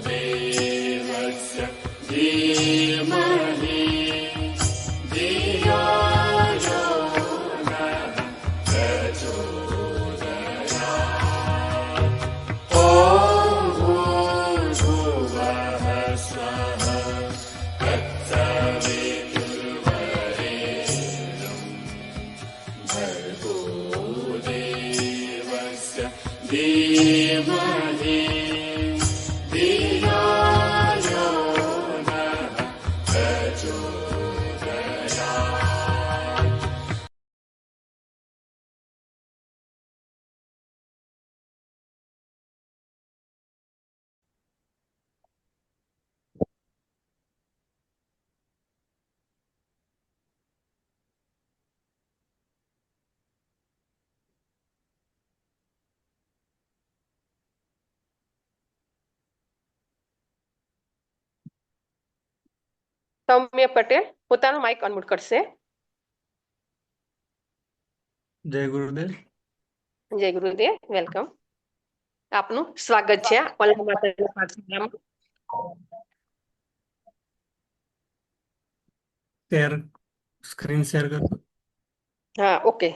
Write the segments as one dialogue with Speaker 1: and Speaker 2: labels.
Speaker 1: देवस्य धीमहि धियो यो नः प्रचोदयात् ॐ भूर्भुवः स्वः तत्सवितुर्वरेण्यं भर्गो देवस्य धीमहि धियो यो नः प्रचोदयात्
Speaker 2: સૌમ્ય પટેલ પોતાનું માઇક અનમ્યુટ કરશે.
Speaker 3: જય ગુરુદેવ.
Speaker 2: જય ગુરુદેવ, વેલકમ. આપનું સ્વાગત છે અલ્લાહ માતાના પાઠશાળામાં.
Speaker 3: સ્ક્રીન શેર કરજો.
Speaker 2: હા, ઓકે.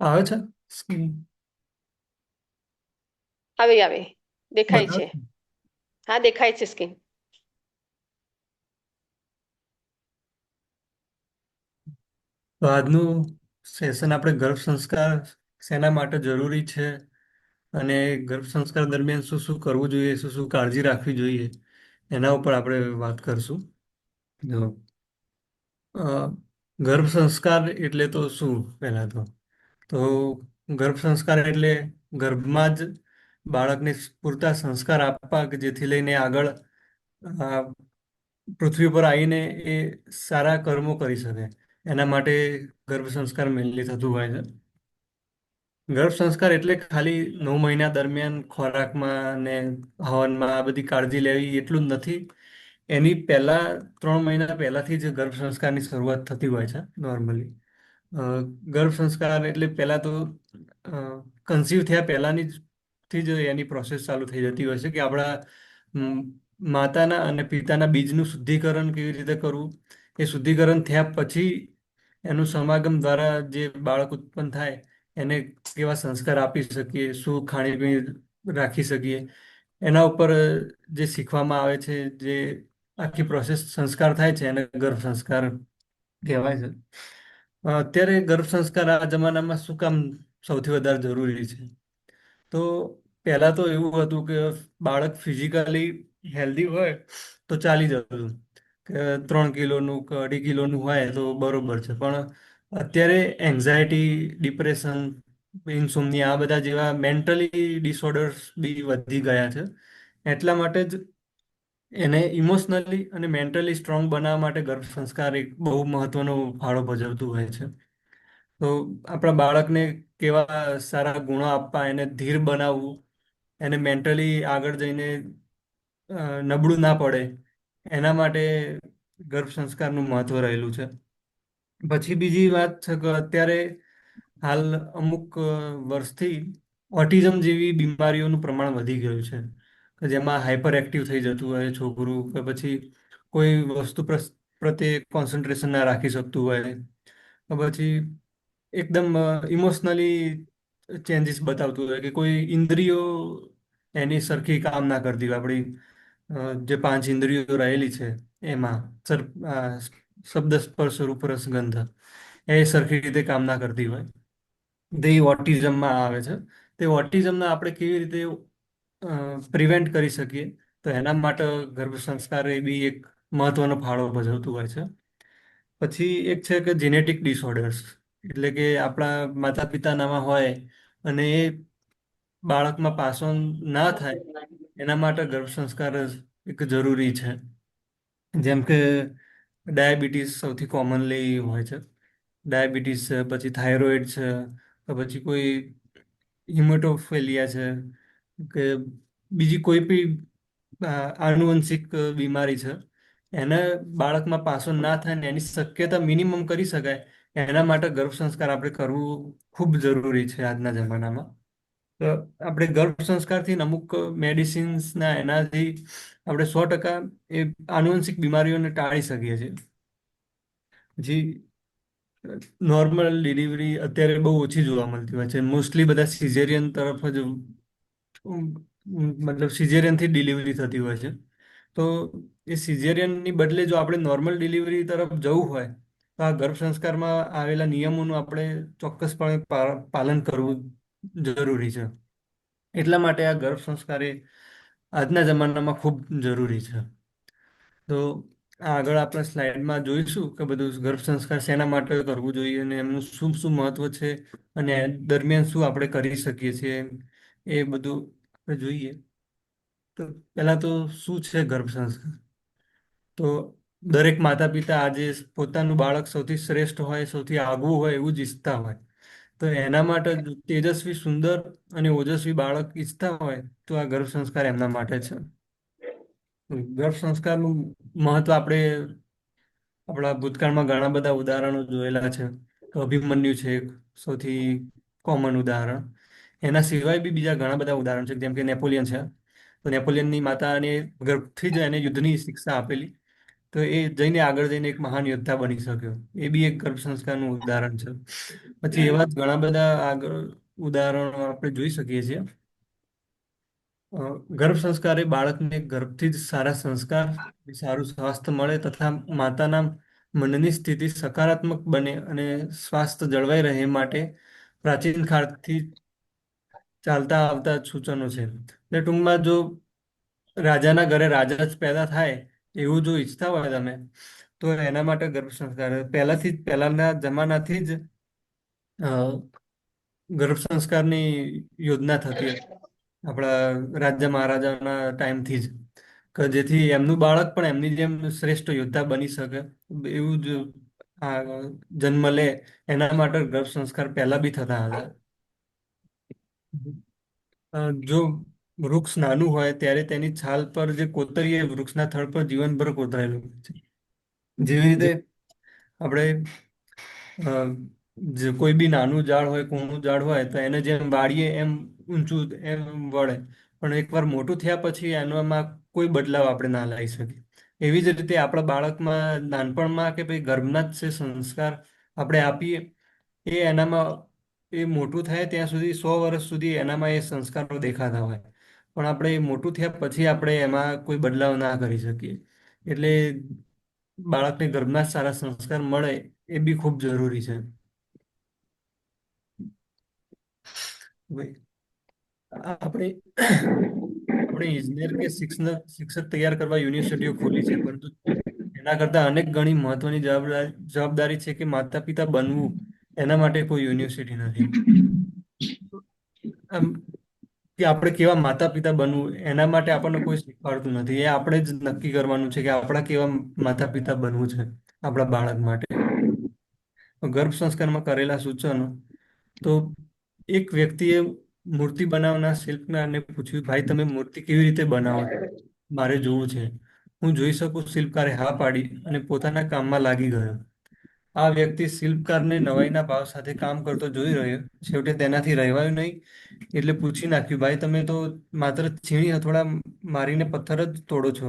Speaker 3: આવે છે સ્ક્રીન?
Speaker 2: આવે દેખાય છે.
Speaker 3: બતાવો.
Speaker 2: હા, દેખાય છે સ્ક્રીન.
Speaker 3: તો આજનું સેશન આપણે ગર્ભ સંસ્કાર શેના માટે જરૂરી છે અને ગર્ભ સંસ્કાર દરમિયાન શું શું કરવું જોઈએ, શું શું કાળજી રાખવી જોઈએ, એના ઉપર આપણે વાત કરશું. જો ગર્ભ સંસ્કાર એટલે તો શું? પહેલા તો ગર્ભ સંસ્કાર એટલે ગર્ભમાં જ બાળકને પૂરતા સંસ્કાર આપવા કે જેથી લઈને આગળ પૃથ્વી પર આવીને એ સારા કર્મો કરી શકે. એના માટે ગર્ભ સંસ્કાર મેનલી થતું હોય છે. ગર્ભ સંસ્કાર એટલે ખાલી 9 મહિના દરમિયાન ખોરાકમાં ને હવનમાં આ બધી કાળજી લેવી એટલું જ નથી. એની પહેલા 3 મહિના પહેલાથી જ ગર્ભ સંસ્કારની શરૂઆત થતી હોય છે નોર્મલી. ગર્ભ સંસ્કાર એટલે પહેલા તો કન્સીવ થયા થી જ એની પ્રોસેસ ચાલુ થઈ જતી હોય છે કે આપણા માતાના અને પિતાના બીજનું શુદ્ધિકરણ કેવી રીતે કરવું, એ શુદ્ધિકરણ થયા પછી એનું સમાગમ દ્વારા જે બાળક ઉત્પન્ન થાય એને કેવા સંસ્કાર આપી શકીએ, શું ખાણીપીણી રાખી શકીએ, એના ઉપર જે શીખવામાં આવે છે, જે આખી પ્રોસેસ સંસ્કાર થાય છે એને ગર્ભ સંસ્કાર કહેવાય છે. અત્યારે ગર્ભ સંસ્કાર આ જમાનામાં શું કામ સૌથી વધારે જરૂરી છે? તો પહેલા તો એવું હતું કે બાળક ફિઝિકલી હેલ્ધી હોય તો ચાલી જતું, કે 3 કિલોનું કે 2.5 કિલોનું હોય તો બરોબર છે. પણ અત્યારે એન્ઝાયટી, ડિપ્રેશન, ઇન્સોમનિયા આ બધા જેવા મેન્ટલી ડિસઓર્ડર્સ બી વધી ગયા છે. એટલા માટે જ એને ઇમોશનલી અને મેન્ટલી સ્ટ્રોંગ બનાવવા માટે ગર્ભ સંસ્કાર એક બહુ મહત્વનો ફાળો ભજવતું હોય છે. તો આપણા બાળકને કેવા સારા ગુણો આપવા, એને ધીર બનાવવું, એને મેન્ટલી આગળ જઈને નબળું ના પડે, એના માટે ગર્ભ સંસ્કારનું મહત્વ રહેલું છે. પછી બીજી વાત છે કે અત્યારે હાલ અમુક વર્ષથી ઓટિઝમ જેવી બીમારીઓનું પ્રમાણ વધી ગયું છે, કે જેમાં હાઈપર એક્ટિવ થઈ જતું હોય છોકરું, કે પછી કોઈ વસ્તુ પ્રત્યે કોન્સન્ટ્રેશન ના રાખી શકતું હોય, કે પછી એકદમ ઇમોશનલી ચેન્જીસ બતાવતું હોય, કે કોઈ ઇન્દ્રિયો એની સરખી કામ ના કરતી હોય. આપણી જે 5 ઇન્દ્રિયો રહેલી છે એમાં શબ્દ, સ્પર્શ, રૂપ, રસ, ગંધ એ સરખી રીતે કામ ના કરતી હોય, તે ઓટિઝમમાં આવે છે. તે ઓટિઝમના આપણે કેવી રીતે પ્રિવેન્ટ કરી શકીએ, તો એના માટે ગર્ભ સંસ્કાર એ બી એક મહત્વનો ફાળો ભજવતું હોય છે. પછી એક છે કે જેનેટિક ડિસઓર્ડર્સ, એટલે કે આપણા માતા પિતાનામાં હોય અને એ બાળકમાં પાસ ઓન ના થાય, એના માટે ગર્ભ સંસ્કાર એક જરૂરી છે. જેમ કે ડાયાબિટીસ સૌથી કોમનલી હોય છે. ડાયાબિટીસ છે, પછી થાઇરોઇડ છે, કે પછી કોઈ હિમેટોફેલિયા છે, કે બીજી કોઈ બી આનુવંશિક બીમારી છે એને બાળકમાં પાસો ના થાય ને એની શક્યતા મિનિમમ કરી શકાય એના માટે ગર્ભ સંસ્કાર આપણે કરવું ખૂબ જરૂરી છે આજના જમાનામાં. તો આપણે ગર્ભ સંસ્કારથી ને અમુક મેડિસિન્સના એનાથી આપણે 100% એ આનુવંશિક બીમારીઓને ટાળી શકીએ છીએ. જી નોર્મલ ડિલિવરી અત્યારે બહુ ઓછી જોવા મળતી હોય છે. મોસ્ટલી બધા સિઝેરિયન તરફ જ મતલબ સિઝેરિયનથી ડિલિવરી થતી હોય છે. તો એ સિઝેરિયનની બદલે જો આપણે નોર્મલ ડિલિવરી તરફ જવું હોય તો આ ગર્ભ સંસ્કારમાં આવેલા નિયમોનું આપણે ચોક્કસપણે પાલન કરવું જરૂરી છે. એટલા માટે આ ગર્ભ સંસ્કાર એ આજના જમાનામાં ખૂબ જરૂરી છે. તો આગળ આપણે સ્લાઇડમાં જોઈશું કે બધું ગર્ભ સંસ્કાર શેના માટે કરવું જોઈએ અને એમનું શું શું મહત્વ છે અને એ દરમિયાન શું આપણે કરી શકીએ છીએ એ બધું આપણે જોઈએ. તો પહેલા તો શું છે ગર્ભ સંસ્કાર? તો દરેક માતા પિતા આજે પોતાનું બાળક સૌથી શ્રેષ્ઠ હોય, સૌથી આગવું હોય એવું જ ઈચ્છતા હોય. તો એના માટે જો તેજસ્વી, સુંદર અને ઓજસ્વી બાળક ઈચ્છતા હોય તો આ ગર્ભ સંસ્કાર એમના માટે છે. ગર્ભ સંસ્કારનું મહત્વ આપણે આપણા ભૂતકાળમાં ઘણા બધા ઉદાહરણો જોયેલા છે. તો અભિમન્યુ છે એક સૌથી કોમન ઉદાહરણ. એના સિવાય બી બીજા ઘણા બધા ઉદાહરણ છે જેમ કે નેપોલિયન છે. તો નેપોલિયનની માતાને ગર્ભથી જ એને યુદ્ધની શિક્ષા આપેલી. તો એ જઈને આગળ જઈને એક મહાન યોદ્ધા બની શક્યો. એ બી એક ગર્ભ સંસ્કારનું ઉદાહરણ છે. પછી એવા જ ઘણા બધા આગળ ઉદાહરણો આપણે જોઈ શકીએ છીએ. ગર્ભ સંસ્કાર એ બાળકને ગર્ભથી જ સારા સંસ્કાર, સારું સ્વાસ્થ્ય મળે તથા માતાના મનની સ્થિતિ સકારાત્મક બને અને સ્વાસ્થ્ય જળવાઈ રહે એ માટે પ્રાચીન કાળથી ચાલતા આવતા સૂચનો છે. એટલે ટૂંકમાં જો રાજાના ઘરે રાજા જ પેદા થાય એવું જો ઈચ્છતા હોય તમે તો એના માટે ગર્ભ સંસ્કાર પહેલાના જમાનાથી જ અ, ગર્ભ સંસ્કારની યોજના થતી હતી. આપણા રાજા મહારાજાના ટાઈમથી જ કે જેથી એમનું બાળક પણ એમની જેમ શ્રેષ્ઠ યોદ્ધા બની શકે એવું જ આ જન્મ લે એના માટે ગર્ભ સંસ્કાર પહેલા બી થતા હતા. જો વૃક્ષ નાનું હોય ત્યારે તેની છાલ પર જે કોતરી એ વૃક્ષના થડ પર જીવનભર કોતરાયેલું હોય છે. જેવી રીતે આપણે અ, જે કોઈ બી નાનું ઝાડ હોય, કૂણું ઝાડ હોય તો એને જેમ વાળીએ એમ ઊંચું એમ વળે. પણ એકવાર મોટું થયા પછી એનામાં કોઈ બદલાવ આપણે ના લાવી શકીએ. એવી જ રીતે આપણા બાળકમાં નાનપણમાં કે ભાઈ ગર્ભના જ જે સંસ્કાર આપણે આપીએ એ એનામાં એ મોટું થાય ત્યાં સુધી 100 વર્ષ સુધી એનામાં એ સંસ્કારો દેખાતા હોય. પણ આપણે એ મોટું થયા પછી આપણે એમાં કોઈ બદલાવ ના કરી શકીએ. એટલે બાળકને ગર્ભના જ સારા સંસ્કાર મળે એ બી ખૂબ જરૂરી છે. ભાઈ આપણે આપણે ઇજનેર કે શિક્ષક તૈયાર કરવા યુનિવર્સિટીઓ ખોલી છે પરંતુ એના કરતાં અનેક ગણી મહત્વની જવાબદારી છે કે માતા પિતા બનવું એના માટે કોઈ યુનિવર્સિટી નથી. આમ કે આપણે કેવા માતા પિતા બનવું એના માટે આપણને કોઈ શીખવાડતું નથી. એ આપણે જ નક્કી કરવાનું છે કે આપણા કેવા માતા પિતા બનવું છે આપણા બાળક માટે. ગર્ભ સંસ્કારમાં કરેલા સૂચનો તો એક વ્યક્તિએ મૂર્તિ બનાવનાર શિલ્પકારને પૂછ્યું, ભાઈ તમે મૂર્તિ કેવી રીતે બનાવો છો? મારે જોવું છે. હું જોઈ શકું? શિલ્પકારે હા પાડી અને પોતાના કામમાં લાગી ગયો. આ વ્યક્તિ શિલ્પકારને નવાઈના ભાવ સાથે કામ કરતો જોઈ રહ્યો. છેવટે તેનાથી રહેવાયું નહીં એટલે પૂછી નાખ્યું, ભાઈ તમે તો માત્ર છીણી હથોડા મારીને પથ્થર જ તોડો છો.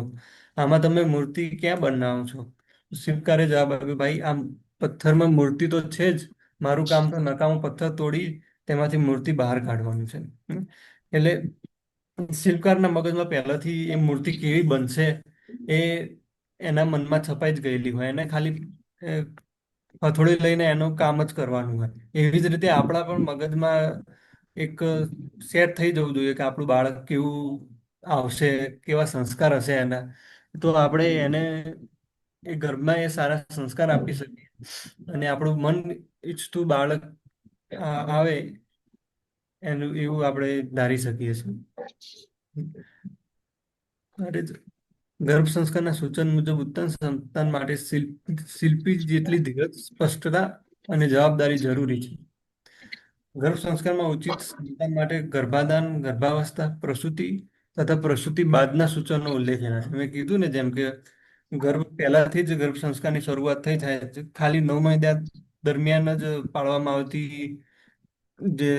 Speaker 3: આમાં તમે મૂર્તિ ક્યાં બનાવો છો? શિલ્પકારે જવાબ આપ્યો, ભાઈ આમ પથ્થરમાં મૂર્તિ તો છે જ. મારું કામ તો નકામો પથ્થર તોડી તેમાંથી મૂર્તિ બહાર કાઢવાનું છે. એટલે શિલ્પકારના મગજમાં પહેલાથી એ મૂર્તિ કેવી બનશે એ એના મનમાં છપાઈ જ ગયેલી હોય. એને ખાલી હથોડી લઈને એનું કામ જ કરવાનું હોય. એવી જ રીતે આપણા પણ મગજમાં એક સેટ થઈ જવું જોઈએ કે આપણું બાળક કેવું આવશે, કેવા સંસ્કાર હશે એના. તો આપણે એને એ ગર્ભમાં એ સારા સંસ્કાર આપી શકીએ અને આપણું મન ઈચ્છતું બાળક આવે એનું એવું આપણે ધારી શકીએ છીએ. માટે જ ગર્ભ સંસ્કારના સૂચન મુજબ ઉત્તમ સંતાન માટે શિલ્પી જેટલી ધીરજ, સ્પષ્ટતા અને જવાબદારી જરૂરી છે. ગર્ભ સંસ્કારમાં ઉચિત સંતાન માટે ગર્ભાધાન, ગર્ભાવસ્થા, પ્રસૂતિ તથા પ્રસૂતિ બાદના સૂચનનો ઉલ્લેખ એના છે. મેં કીધું ને જેમ કે પહેલાથી જ ગર્ભ સંસ્કારની શરૂઆત થઈ જાય છે. ખાલી 9 મહિના દરમિયાન જ પાળવામાં આવતી જે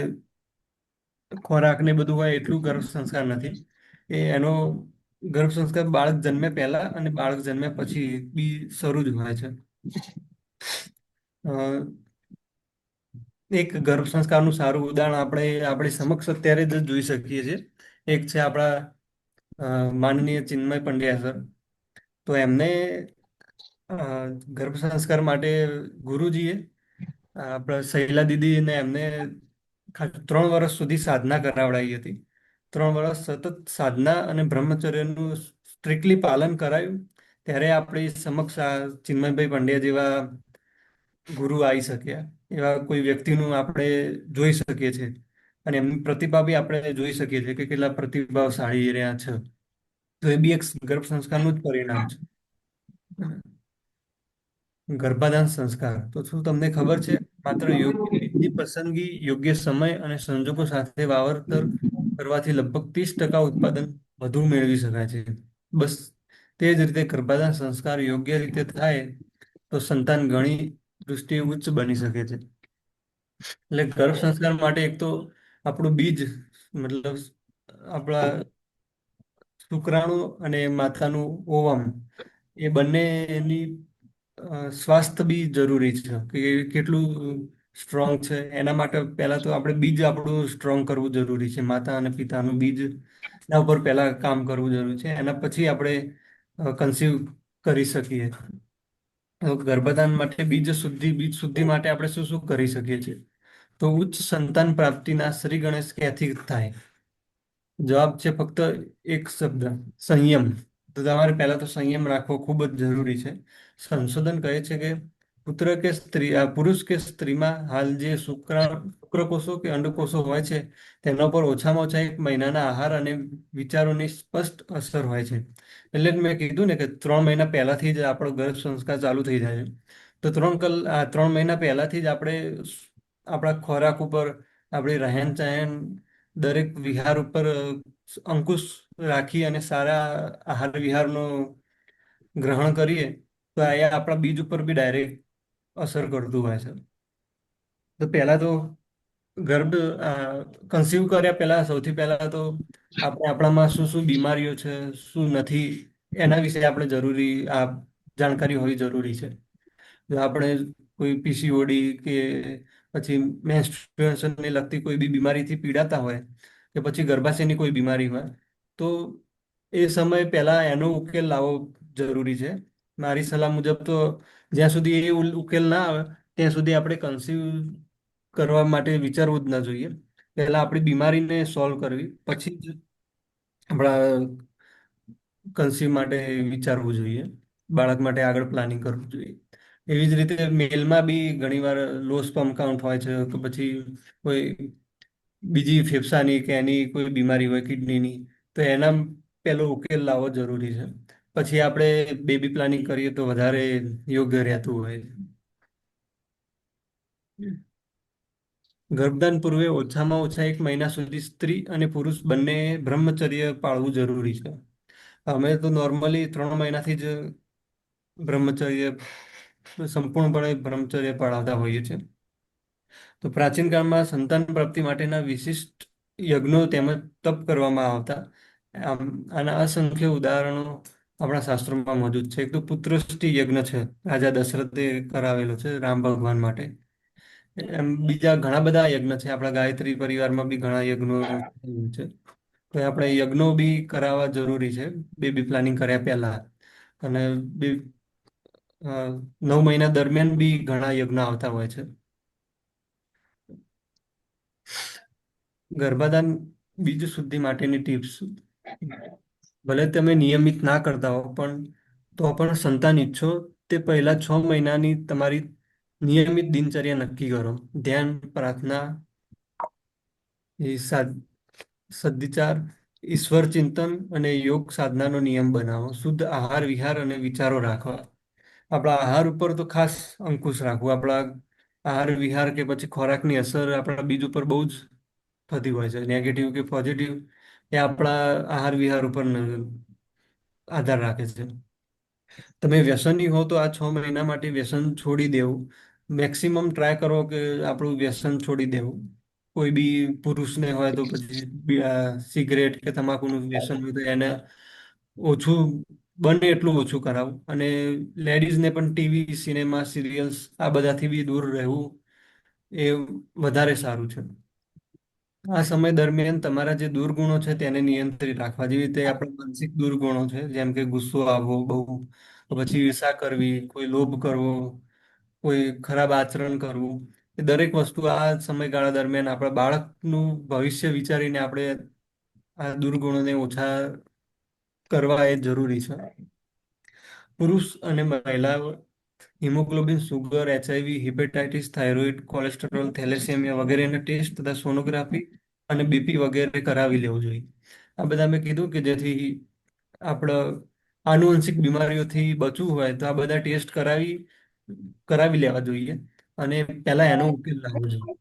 Speaker 3: ખોરાક ને બધું હોય એટલું ગર્ભ સંસ્કાર નથી. એનો ગર્ભ સંસ્કાર બાળક જન્મે પહેલા અને બાળક જન્મે પછી બી શરૂ જ હોય છે. અ, એક ગર્ભ સંસ્કારનું સારું ઉદાહરણ આપણે આપણી સમક્ષ અત્યારે જ જોઈ શકીએ છીએ. એક છે આપણા માનનીય ચિન્મય પંડ્યા સર. તો એમને અ, ગર્ભ સંસ્કાર માટે ગુરુજીએ આપણા શૈલા દીદીને એમને 3 વર્ષ સુધી સાધના કરાવડાવી હતી. 3 વર્ષ સતત સાધના અને બ્રહ્મચર્યનું સ્ટ્રિક્ટલી પાલન કરાયું. ત્યારે આપણી સમક્ષ આ ચિન્મયભાઈ પંડ્યા જેવા ગુરુ આવી શક્યા. એવા કોઈ વ્યક્તિનું આપણે જોઈ શકીએ છીએ અને એમની પ્રતિભા બી આપણે જોઈ શકીએ છીએ કે કેટલા પ્રતિભાશાળી રહ્યા છે. તો એ બી એક ગર્ભ સંસ્કારનું જ પરિણામ છે. ગર્ભાધાન સંસ્કાર તો શું તમને ખબર છે? માત્ર યોગ્ય બીજની પસંદગી, યોગ્ય સમય અને સંજોગો સાથે વાવતર કરવાથી લગભગ 30% ઉત્પાદન વધુ મેળવી શકાય છે. બસ તે જ રીતે ગર્ભાધાન સંસ્કાર યોગ્ય રીતે થાય તો સંતાન ઘણી દૃષ્ટિએ ઉચ્ચ બની શકે છે. એટલે ગર્ભ સંસ્કાર માટે એક તો આપણું બીજ મતલબ આપણા શુક્રાણુ અને માતાનું ઓવમ એ બંનેની સ્વાસ્થ્ય બી જરૂરી છે કે કેટલું સ્ટ્રોંગ છે. એના માટે પહેલા તો આપણે બીજ આપણું સ્ટ્રોંગ કરવું જરૂરી છે. માતા અને પિતાનું બીજ ના ઉપર પહેલા કામ કરવું જરૂરી છે. એના પછી આપણે કન્સીવ કરી શકીએ. તો ગર્ભાધાન માટે બીજ શુદ્ધિ માટે આપણે શું શું કરી શકીએ છીએ? તો ઉચ્ચ સંતાન પ્રાપ્તિના શ્રી ગણેશ ક્યાંથી થાય? જવાબ છે ફક્ત એક શબ્દ: સંયમ. તો તમારે પહેલા તો સંયમ રાખવો ખૂબ જ જરૂરી છે. સંશોધન કહે છે કે પુરુષ કે સ્ત્રીમાં હાલ જે શુક્રકોષો કે અંડકોષો હોય છે તેના પર ઓછામાં ઓછા 1 મહિનાના આહાર અને વિચારોની સ્પષ્ટ અસર હોય છે. એટલે જ મેં કીધું ને કે 3 મહિના પહેલાથી જ આપણો ગર્ભ સંસ્કાર ચાલુ થઈ જાય છે. તો 3 મહિના પહેલાથી જ આપણે આપણા ખોરાક ઉપર, આપણી રહેન સહેન, દરેક વિહાર ઉપર અંકુશ રાખી અને સારા આહાર વિહારનો ગ્રહણ કરીએ તો એ આપણા બીજ ઉપર બી ડાયરેક્ટ અસર કરતું હોય છે. તો પહેલા તો ગર્ભ કન્સીવ કર્યા પહેલા સૌથી પહેલા તો આપણે આપણામાં શું શું બીમારીઓ છે, શું નથી, એના વિશે આપણે જરૂરી આ જાણકારી હોવી જરૂરી છે. જો આપણે કોઈ પીસીઓડી કે પછી મેન્સ્ટ્રુએશનને લગતી કોઈ બી બીમારીથી પીડાતા હોય કે પછી ગર્ભાશયની કોઈ બીમારી હોય તો એ સમય પહેલા એનો ઉકેલ લાવવો જરૂરી છે. મારી સલાહ મુજબ તો જ્યાં સુધી એ ઉકેલ ના આવે ત્યાં સુધી આપણે કન્સીવ કરવા માટે વિચારવું જ ના જોઈએ. પહેલા આપણી બીમારીને સોલ્વ કરવી, પછી જ આપણા કન્સીવ માટે વિચારવું જોઈએ. બાળક માટે આગળ પ્લાનિંગ કરવું જોઈએ. એવી જ રીતે મેલમાં બી ઘણીવાર લો સ્પર્મ કાઉન્ટ હોય છે કે પછી કોઈ બીજી ફેફસાની કે એની કોઈ બીમારી હોય કિડનીની, તો એના પહેલો ઉકેલ લાવવો જરૂરી છે. પછી આપણે બેબી પ્લાનિંગ કરીએ તો વધારે યોગ્ય રહેતું હોય છે. ગર્ભધાન પૂર્વે ઓછામાં ઓછા 1 મહિના સુધી સ્ત્રી અને પુરુષ બંને બ્રહ્મચર્ય પાળવું જરૂરી છે. અમે તો નોર્મલી 3 મહિનાથી જ બ્રહ્મચર્ય સંપૂર્ણપણે બ્રહ્મચર્ય પાળવતા હોઈએ છીએ. તો પ્રાચીન કાળમાં સંતાન પ્રાપ્તિ માટેના વિશિષ્ટ યજ્ઞો તેમજ તપ કરવામાં આવતા. આના અસંખ્ય ઉદાહરણો આપણા શાસ્ત્રોમાં મોજૂદ છે. એક તો પુત્રષ્ટિ યજ્ઞ છે, રાજા દશરથે કરાવેલો છે રામ ભગવાન માટે. એમ બીજા ઘણા બધા યજ્ઞ છે. આપણા ગાયત્રી પરિવારમાં બી ઘણા યજ્ઞો છે. તો આપણે યજ્ઞો બી કરાવવા જરૂરી છે બેબી પ્લાનિંગ કર્યા પહેલા. અને 9 મહિના દરમિયાન બી ઘણા યજ્ઞ આવતા હોય છે. ગર્ભાધાન બીજ શુદ્ધિ માટેની ટિપ્સ: ભલે તમે નિયમિત ના કરતા હો પણ સંતાન ઈચ્છો તે પહેલા 6 મહિનાની તમારી નિયમિત દિનચર્યા નક્કી કરો. ધ્યાન, પ્રાર્થના, એ સદવિચાર, ઈશ્વર ચિંતન અને યોગ સાધનાનો નિયમ બનાવો. શુદ્ધ આહાર વિહાર અને વિચારો રાખવા. આપણા આહાર ઉપર તો ખાસ અંકુશ રાખવું. આપણા આહાર વિહાર કે પછી ખોરાકની અસર આપણા બીજ ઉપર બહુ જ થતી હોય છે, નેગેટિવ કે પોઝિટિવ. એ આપણા આહાર વિહાર ઉપર આધાર રાખે છે. તમે વ્યસની હો તો આ 6 મહિના માટે વ્યસન છોડી દેવું. મેક્સિમમ ટ્રાય કરો કે આપણું વ્યસન છોડી દેવું. કોઈ બી પુરુષને હોય તો પછી સિગરેટ કે તમાકુનું વ્યસન હોય તો એને ઓછું બને એટલું ઓછું કરાવું. અને લેડીઝને પણ ટીવી, સિનેમા, સિરિયલ્સ આ બધાથી બી દૂર રહેવું એ વધારે સારું છે. આ સમય દરમિયાન તમારા જે દુર્ગુણો છે તેને નિયંત્રિત રાખવા. જેવી રીતે આપણા માનસિક દુર્ગુણો છે, જેમ કે ગુસ્સો આવવો બહુ, પછી ઈર્ષા કરવી, કોઈ લોભ કરવો, કોઈ ખરાબ આચરણ કરવું. એ દરેક વસ્તુ આ સમયગાળા દરમિયાન આપણા બાળકનું ભવિષ્ય વિચારીને આપણે આ દુર્ગુણોને ઓછા કરવા એ જરૂરી છે. પુરુષ અને મહિલા haemoglobin, sugar, HIV, hepatitis, thyroid, cholesterol, thalassaemia વગેરેના ટેસ્ટ તથા સોનોગ્રાફી અને BP વગેરે કરાવી લેવું જોઈએ. આ બધા મેં કીધું કે જેથી આપણે આનુવંશિક બીમારીઓથી બચવું હોય તો આ બધા ટેસ્ટ કરાવી લેવા જોઈએ અને પહેલા એનો ઉકેલ લાવવો જોઈએ.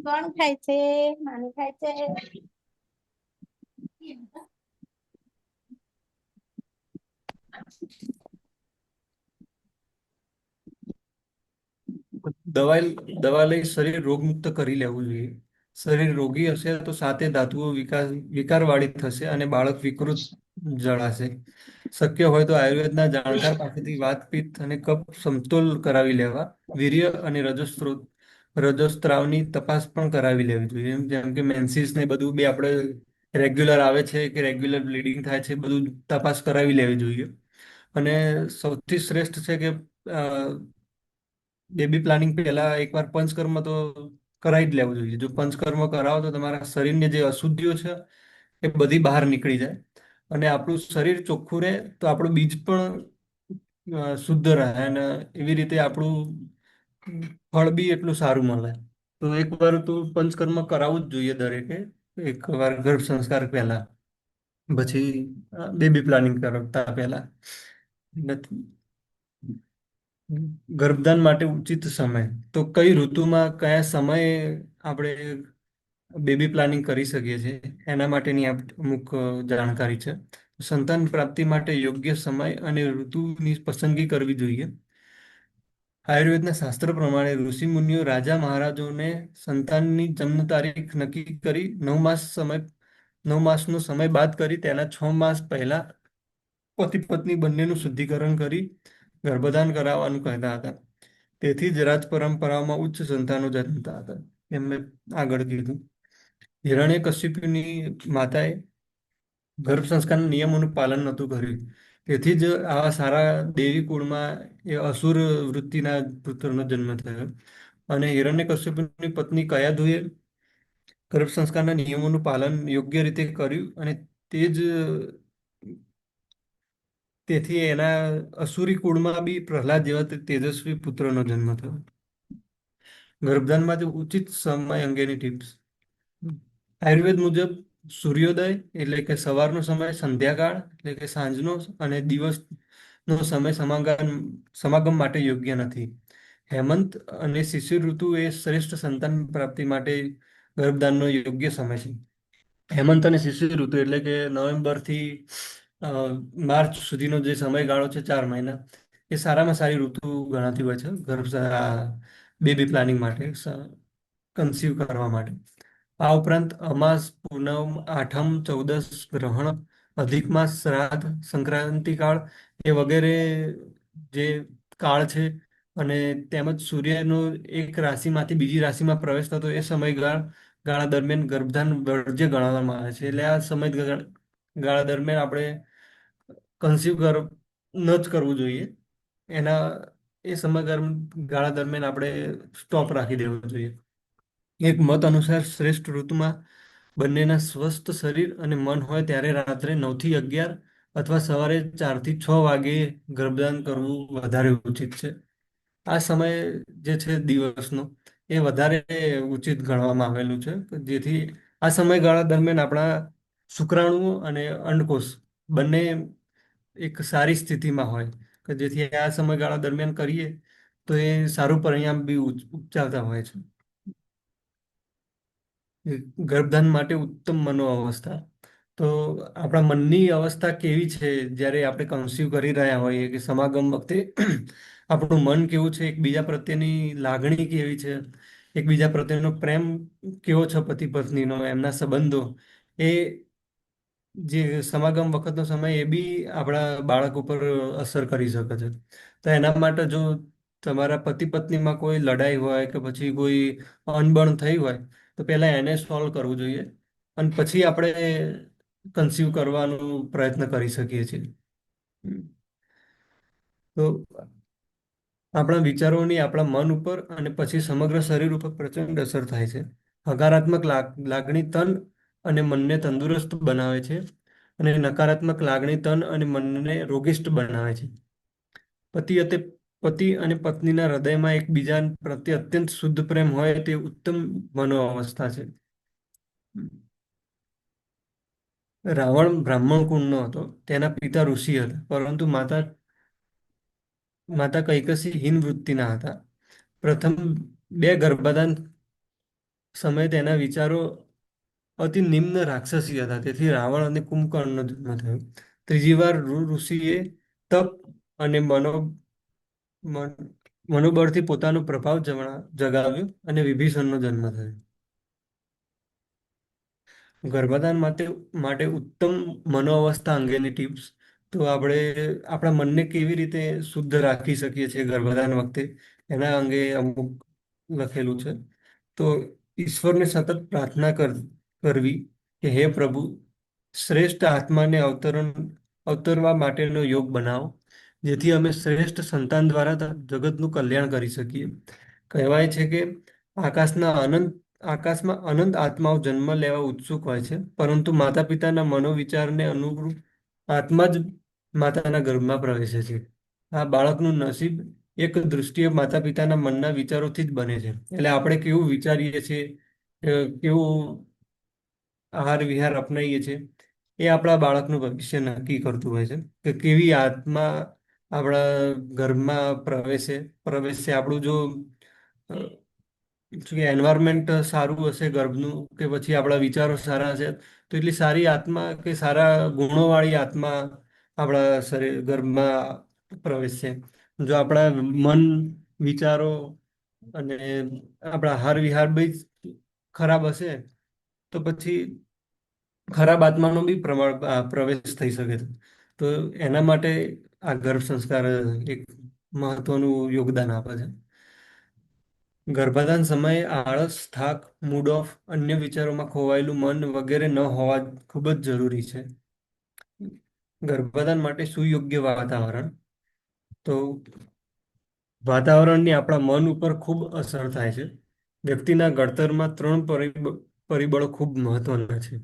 Speaker 4: કોણ ખાય છે? નાની ખાય છે.
Speaker 3: દવા દવા લઈ શરીર રોગમુક્ત કરી લેવું જોઈએ. શરીર રોગી હશે તો સાથે ધાતુઓ વિકારવાળી થશે અને બાળક વિકૃત જણાશે. શક્ય હોય તો આયુર્વેદના જાણકાર પાસેથી વાતપિત્ત અને કફ સમતોલ કરાવી લેવા. વીર્ય અને રજોસ્ત્રાવની તપાસ પણ કરાવી લેવી જોઈએ. જેમ કે મેન્સીસ ને બધું બી આપણે રેગ્યુલર આવે છે કે રેગ્યુલર બ્લીડિંગ થાય છે, બધું તપાસ કરાવી લેવી જોઈએ. અને સૌથી શ્રેષ્ઠ છે કે બેબી પ્લાનિંગ પહેલા એકવાર પંચકર્મ તો કરાવી જ લેવું જોઈએ. જો પંચકર્મ કરાવો તો તમારા શરીરની જે અશુદ્ધિઓ છે એ બધી બહાર નીકળી જાય અને આપણું શરીર ચોખ્ખું રહે તો આપણું બીજ પણ શુદ્ધ રહે અને એવી રીતે આપણું ફળ બી એટલું સારું મળે. તો એકવાર તો પંચકર્મ કરાવવું જ જોઈએ દરેકે, એકવાર ગર્ભ સંસ્કાર પહેલા, પછી બેબી પ્લાનિંગ કરતા પહેલા. નથી ગર્ભધાન માટે ઉચિત સમય. તો કઈ ઋતુમાં કયા સમયે આપણે બેબી પ્લાનિંગ કરી શકીએ છીએ એના માટેની અમુક જાણકારી છે. સંતાન પ્રાપ્તિ માટે યોગ્ય સમય અને ઋતુની પસંદગી કરવી જોઈએ. આયુર્વેદના શાસ્ત્ર પ્રમાણે ઋષિમુનિઓ રાજા મહારાજોને સંતાનની જન્મ તારીખ નક્કી કરી 9 માસનો સમય બાદ કરી તેના 6 માસ પહેલા પતિ પત્ની બંનેનું શુદ્ધિકરણ કરી ગર્ભધાન કરાવવાનું કહેતા હતા. તેથી જ રાજ પરંપરાઓમાં ઉચ્ચ સંતાનો જન્મતા હતા, એમ મેં આગળ કીધું. હિરણ્યકશિપુની માતાએ ગર્ભ સંસ્કારના નિયમોનું પાલન નહોતું કર્યું. તેથી જ આવા સારા દેવી કુળમાં એ અસુર વૃત્તિના પુત્રનો જન્મ થયો. અને હિરણ્યકશ્યપની પત્ની કયાધુએ ગર્ભ સંસ્કારના નિયમોનું પાલન યોગ્ય રીતે કર્યું અને તે જ તેથી એના અસુરી કુળમાં બી પ્રહલાદ જેવા તેજસ્વી પુત્રનો જન્મ થયો. ગર્ભધાનમાં ઉચિત સમય અંગેની ટિપ્સ. આયુર્વેદ મુજબ સૂર્યોદય એટલે કે સવારનો સમય, સંધ્યાકાળ એટલે કે સાંજનો અને દિવસનો સમય સમાગમ માટે યોગ્ય નથી. હેમંત અને શિશિર ઋતુ એ શ્રેષ્ઠ સંતાન પ્રાપ્તિ માટે ગર્ભધાનનો યોગ્ય સમય છે. હેમંત અને શિશિર ઋતુ એટલે કે નવેમ્બરથી માર્ચ સુધીનો જે સમયગાળો છે, 4 મહિના, એ સારામાં સારી ઋતુ ગણાતી હોય છે બેબી પ્લાનિંગ માટે, કન્સીવ કરવા માટે. આ ઉપરાંત અમાસ, પૂનમ, આઠમ, ચૌદસ, ગ્રહણ, અધિક માસ, શ્રાદ્ધ, સંક્રાંતિ કાળ એ વગેરે જે કાળ છે અને તેમજ સૂર્યનો એક રાશિમાંથી બીજી રાશિમાં પ્રવેશ થતો એ સમયગાળા દરમિયાન ગર્ભધાન વર્જ્ય ગણવામાં આવે છે. એટલે આ સમયગાળા દરમિયાન આપણે કન્સીવ ન જ કરવું જોઈએ. એના એ સમયગાળા દરમિયાન આપણે સ્ટોપ રાખી દેવો જોઈએ. એક મત અનુસાર શ્રેષ્ઠ ઋતુમાં બંનેના સ્વસ્થ શરીર અને મન હોય ત્યારે રાત્રે 9 થી 11 અથવા સવારે 4 થી 6 વાગે ગર્ભધાન કરવું વધારે ઉચિત છે. આ સમય જે છે દિવસનો એ વધારે ઉચિત ગણવામાં આવેલું છે, જેથી આ સમયગાળા દરમિયાન આપણા શુક્રાણુઓ અને અંડકોષ બંને એક સારી સ્થિતિમાં હોય કે જેથી આ સમયગાળા દરમિયાન કરીએ તો એ સારું પરિણામ બી ઉપજાવતા હોય છે. ગર્ભધાન માટે ઉત્તમ મનોઅવસ્થા. તો આપણા મનની અવસ્થા કેવી છે જ્યારે આપણે કન્સીવ કરી રહ્યા હોઈએ કે સમાગમ વખતે આપણું મન કેવું છે, એકબીજા પ્રત્યેની લાગણી કેવી છે, એકબીજા પ્રત્યેનો પ્રેમ કેવો છે, પતિ પત્નીનો, એમના સંબંધો, એ જે સમાગમ વખતનો સમય એ બી આપણા બાળક ઉપર અસર કરી શકે છે. તો એના માટે જો તમારા પતિ પત્નીમાં કોઈ લડાઈ હોય કે પછી કોઈ અનબણ થઈ હોય તો પહેલા એને સોલ્વ કરવું જોઈએ અને પછી આપણે કન્સીવ કરવાનો પ્રયત્ન કરી શકીએ છીએ. તો આપણા વિચારોની આપણા મન ઉપર અને પછી સમગ્ર શરીર ઉપર પ્રચંડ અસર થાય છે. હકારાત્મક લાગણી તન અને મનને તંદુરસ્ત બનાવે છે અને નકારાત્મક લાગણી તન અને મનને રોગિષ્ટ બનાવે છે. પતિ અને પતિ અને પત્નીના હૃદયમાં એકબીજા પ્રત્યે અત્યંત શુદ્ધ પ્રેમ હોય તે ઉત્તમ મનોઅવસ્થા છે. રાવણ બ્રાહ્મણ કુળનો હતો. તેના પિતા ઋષિ હતા, પરંતુ માતા માતા કૈકસી હીન વૃત્તિના હતા. પ્રથમ બે ગર્ભાધાન સમયે તેના વિચારો અતિ નિમ્ન રાક્ષસી હતા. તેથી રાવણ અને કુંભકર્ણનો જન્મ થયો. ત્રીજી વાર ઋષિએ તપ અને મનોબળથી પોતાનો પ્રભાવ જગાવ્યો અને વિભીષણનો જન્મ થયો. ગર્ભાધાન માટે ઉત્તમ મનોઅવસ્થા અંગેની ટિપ્સ. તો આપણે આપણા મનને કેવી રીતે શુદ્ધ રાખી શકીએ છીએ ગર્ભાધાન વખતે, એના અંગે અમુક લખેલું છે. તો ઈશ્વરને સતત પ્રાર્થના કરવી કે હે પ્રભુ, શ્રેષ્ઠ આત્માને અવતરવા માટેનો યોગ બનાવો, જેથી અમે શ્રેષ્ઠ સંતાન દ્વારા જગતનું કલ્યાણ કરી શકીએ. કહેવાય છે કે આકાશમાં અનંત આત્માઓ જન્મ લેવા ઉત્સુક હોય છે, પરંતુ માતા પિતાના મનોવિચારને અનુરૂપ આત્મા જ માતાના ગર્ભમાં પ્રવેશે છે. આ બાળકનું નસીબ એક દૃષ્ટિએ માતા પિતાના મનના વિચારોથી જ બને છે. એટલે આપણે કેવું વિચારીએ છીએ, કેવું આહાર વિહાર અપનાવીએ છીએ, એ આપણા બાળકનું ભવિષ્ય નક્કી કરતું હોય છે કે કેવી આત્મા આપણા ગર્ભમાં પ્રવેશે. આપણું જો શું કે એન્વાયરમેન્ટ સારું હશે ગર્ભનું, કે પછી આપણા વિચારો સારા હશે, તો એટલી સારી આત્મા કે સારા ગુણોવાળી આત્મા આપણા શરીર ગર્ભમાં પ્રવેશશે. જો આપણા મન, વિચારો અને આપણા આહાર વિહાર બી ખરાબ હશે તો પછી ખરાબ આત્માનો બી પ્રવેશ થઈ શકે છે. તો એના માટે આ ગર્ભ સંસ્કાર એક મહત્વનું યોગદાન આપે છે. ગર્ભાધાન સમયે આળસ, થાક, મૂડ ઓફ, અન્ય વિચારોમાં ખોવાયેલું મન વગેરે ન હોવા ખૂબ જ જરૂરી છે. ગર્ભાધાન માટે સુયોગ્ય વાતાવરણ. તો વાતાવરણની આપણા મન ઉપર ખૂબ અસર થાય છે. વ્યક્તિના ઘડતરમાં ત્રણ પરિબળો ખૂબ મહત્વના છે: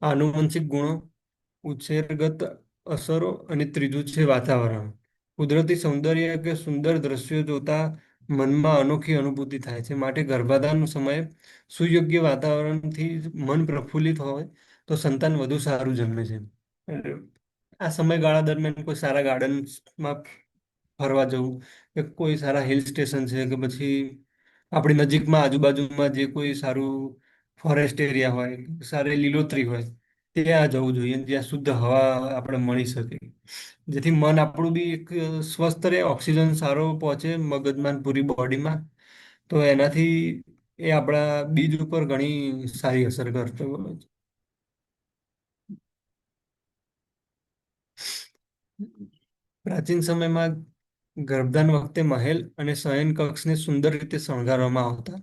Speaker 3: આનુવંશિક ગુણો, ઉછેરગત અસરો અને ત્રીજું છે વાતાવરણ. કુદરતી સૌંદર્ય કે સુંદર દ્રશ્યો જોતા મનમાં અનોખી અનુભૂતિ થાય છે. માટે ગર્ભાધાન સમયે સુયોગ્ય વાતાવરણથી મન પ્રફુલ્લિત હોય તો સંતાન વધુ સારું જન્મે છે. આ સમયગાળા દરમિયાન કોઈ સારા ગાર્ડન્સમાં ફરવા જવું, કે કોઈ સારા હિલ સ્ટેશન છે, કે પછી આપણી નજીકમાં આજુબાજુમાં જે કોઈ સારું ફોરેસ્ટ એરિયા હોય, સારી લીલોતરી હોય, ત્યાં જવું જોઈએ જ્યાં શુદ્ધ હવા આપણે મળી શકે, જેથી મન આપણું બી એક સ્વસ્થ રહે, ઓક્સિજન સારો પહોંચે મગજમાં, પૂરી બોડીમાં. તો એનાથી એ આપણા બીજ ઉપર ઘણી સારી અસર કરતો હોય છે. પ્રાચીન સમયમાં ગર્ભધાન વખતે મહેલ અને શયન કક્ષને સુંદર રીતે શણગારવામાં આવતા.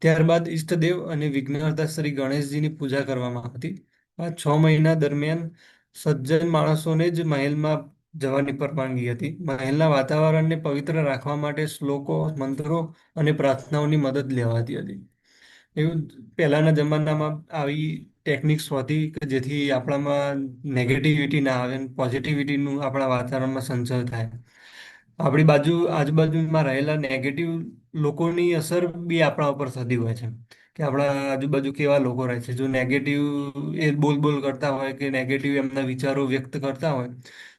Speaker 3: ત્યારબાદ ઈષ્ટદેવ અને વિઘ્નહર્તા શ્રી ગણેશજીની પૂજા કરવામાં આવતી. આ 6 મહિના દરમિયાન સજ્જન માણસોને જ મહેલમાં જવાની પરવાનગી હતી. મહેલના વાતાવરણને પવિત્ર રાખવા માટે શ્લોકો, મંત્રો અને પ્રાર્થનાઓની મદદ લેવાતી હતી. એવું પહેલાના જમાનામાં આવી ટેકનિક્સ હોતી કે જેથી આપણામાં નેગેટિવિટી ના આવે, પોઝિટિવિટીનું આપણા વાતાવરણમાં સંચય થાય. આપણી આજુબાજુમાં રહેલા નેગેટિવ લોકોની અસર બી આપણા ઉપર થતી હોય છે, કે આપણા આજુબાજુ કેવા લોકો રહે છે. જો નેગેટિવ એ બોલ બોલ કરતા હોય કે નેગેટિવ એમના વિચારો વ્યક્ત કરતા હોય,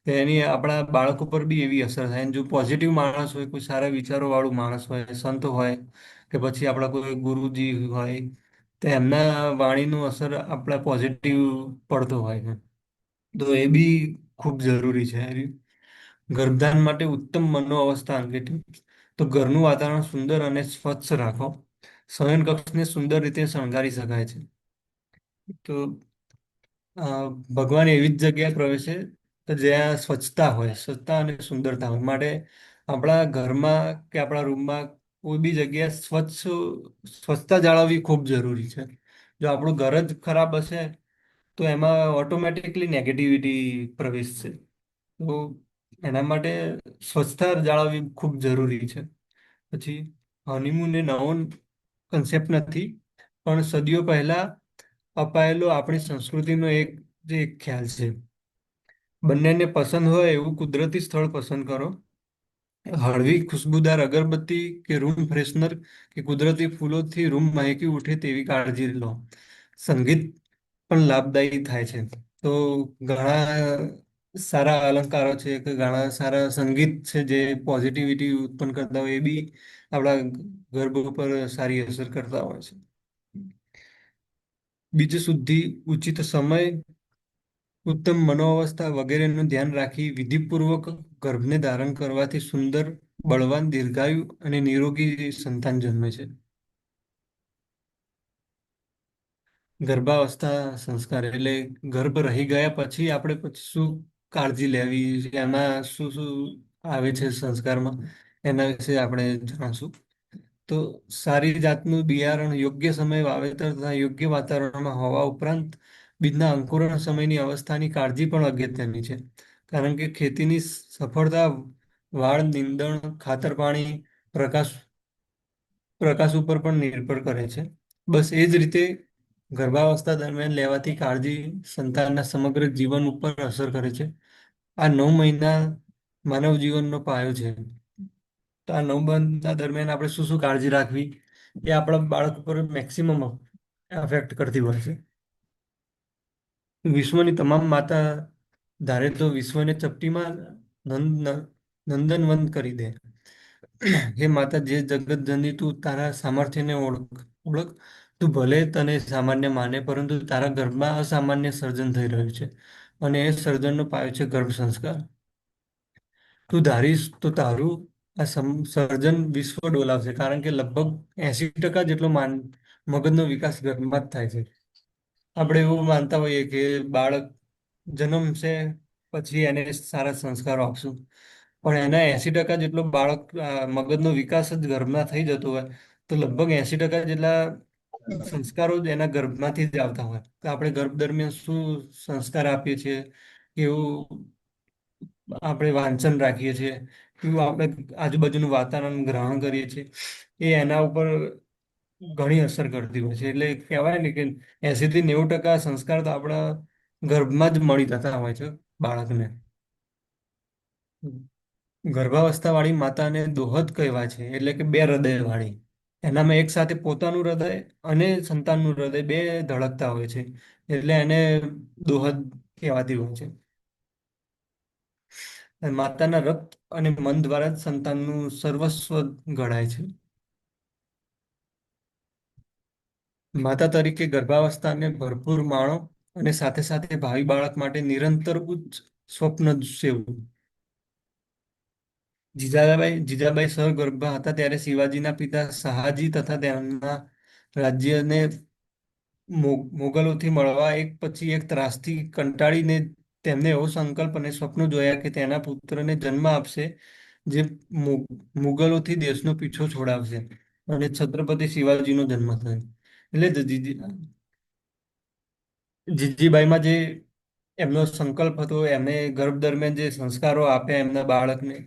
Speaker 3: તો એની આપણા બાળકો પર બી એવી અસર થાય. અને જો પોઝિટિવ માણસ હોય, કોઈ સારા વિચારો વાળું માણસ હોય, સંત હોય, કે પછી આપણા કોઈ ગુરુજી હોય, તો એમના વાણીનું અસર આપણા પોઝિટિવ પડતો હોય છે. તો એ બી ખૂબ જરૂરી છે. ગર્ભધાન માટે ઉત્તમ મનો અવસ્થા અંગે tips. તો ઘરનું વાતાવરણ સુંદર અને સ્વચ્છ રાખો. શયનકક્ષને સુંદર રીતે શણગારી શકાય છે. તો અ, ભગવાન એવી જ જગ્યાએ પ્રવેશે કે જ્યાં સ્વચ્છતા હોય, સ્વચ્છતા અને સુંદરતા હોય. માટે આપણા ઘરમાં કે આપણા રૂમમાં કોઈ બી જગ્યાએ સ્વચ્છતા જાળવવી ખૂબ જરૂરી છે. જો આપણું ઘર જ ખરાબ હશે તો એમાં ઓટોમેટિકલી નેગેટિવિટી પ્રવેશશે. તો એના માટે સ્વચ્છતા જાળવવી ખૂબ જરૂરી છે. પછી હનીમૂન એ નવો કન્સેપ્ટ નથી, પણ સદીઓ પહેલા અપાયેલો આપણી સંસ્કૃતિનો એક ખ્યાલ છે. બંનેને પસંદ હોય એવું કુદરતી સ્થળ પસંદ કરો. હળવી ખુશબુદાર અગરબત્તી કે રૂમ ફ્રેશનર કે કુદરતી ફૂલોથી રૂમ મહેકી ઉઠે તેવી કાળજી લો. સંગીત પણ લાભદાયી થાય છે. તો ઘણા સારા અલંકારો છે કે ઘણા સારા સંગીત છે જે પોઝિટિવિટી ઉત્પન્ન કરતા હોય, એ બી આપણા ગર્ભ ઉપર સારી અસર કરતા હોય છે. બીજ શુદ્ધિ, ઉચિત સમય, ઉત્તમ મનોઅવસ્થા વગેરેનું ધ્યાન રાખી વિધિપૂર્વક ગર્ભને ધારણ કરવાથી સુંદર, બળવાન, દીર્ઘાયુ અને નિરોગી સંતાન જન્મે છે. ગર્ભાવસ્થા સંસ્કાર એટલે ગર્ભ રહી ગયા પછી આપણે પછી શું કાળજી લેવી, એમાં શું શું આવે છે સંસ્કારમાં, એના વિશે આપણે જાણશું. તો સારી જાતનું બિયારણ યોગ્ય સમયે વાવેતર તથા યોગ્ય વાતાવરણમાં હોવા ઉપરાંત બીજના અંકુરણ સમયની અવસ્થાની કાળજી પણ અગત્યની છે. કારણ કે ખેતીની સફળતા વાળ, નીંદણ, ખાતર, પાણી, પ્રકાશ પ્રકાશ ઉપર પણ નિર્ભર કરે છે. બસ એ જ રીતે ગર્ભાવસ્થા દરમિયાન લેવાતી કાળજી સંતાનના સમગ્ર જીવન ઉપર અસર કરે છે. આ 9 મહિના માનવ જીવનનો પાયો છે. તો આ 9 મહિના દરમિયાન આપણે શું શું કાળજી રાખવી, એ આપણા બાળક ઉપર મેક્સિમમ અફેક્ટ કરતી હોય છે. વિશ્વની તમામ માતા ધારે તો વિશ્વને ચપટીમાં નંદનવન કરી દે. હે માતા, જે જગત જનની, તું તારા સામર્થ્યને ઓળખ. તું ભલે તને સામાન્ય માને, પરંતુ તારા ગર્ભમાં અસામાન્ય સર્જન થઈ રહ્યું છે, અને એ સર્જનનો પાયો છે ગર્ભ સંસ્કાર. તું ધારીશ તો તારું આ સર્જન વિશ્વ ડોલાવશે, કારણ કે લગભગ 80% જેટલો મગજનો વિકાસ ગર્ભમાં જ થાય છે. આપણે એવું માનતા હોઈએ કે બાળક જન્મશે પછી એને સારા સંસ્કારો આપશું, પણ એના 80% જેટલો મગજનો વિકાસ જ ગર્ભમાં થઈ જતો હોય, તો લગભગ 80% જેટલા સંસ્કારો જ એના ગર્ભમાંથી જ આવતા હોય. તો આપણે ગર્ભ દરમિયાન શું સંસ્કાર આપીએ છીએ, કેવું આપણે વાંચન રાખીએ છીએ, કેવું આપણે આજુબાજુનું વાતાવરણ ગ્રહણ કરીએ છીએ, એ એના ઉપર ઘણી અસર કરતી હોય છે. એટલે કહેવાય ને કે 80 થી 90% સંસ્કાર તો આપણા ગર્ભમાં જ મળી જતા હોય છે બાળકને. ગર્ભાવસ્થાવાળી માતાને દોહદ કહેવાય છે, એટલે કે બે હૃદયવાળી. એનામાં એક સાથે પોતાનું હૃદય અને સંતાનનું હૃદય બે ધડકતા હોય છે, એટલે એને દોહદ કહેવાતી હોય છે. માતાના રક્ત અને મન દ્વારા જ સંતાનનું સર્વસ્વ ઘડાય છે. માતા તરીકે ગર્ભાવસ્થાને ભરપૂર માણો અને સાથે સાથે ભાવિ બાળક માટે નિરંતર ઉચ્ચ સ્વપ્ન સેવવું. જીજાબાઈ સગર્ભા હતા ત્યારે શિવાજીના પિતા શાહાજી તથા તેમના રાજ્યને મોગલોથી મળવા એક પછી એક ત્રાસથી કંટાળીને તેમને એવો સંકલ્પ અને સ્વપ્ન જોયા કે તેના પુત્રને જન્મ આપશે, જે મુગલોથી દેશનો પીછો છોડાવશે, અને છત્રપતિ શિવાજીનો જન્મ થયો. એટલે જીજીબાઈમાં જે એમનો સંકલ્પ હતો, એમને ગર્ભ દરમિયાન જે સંસ્કારો આપ્યા એમના બાળકને,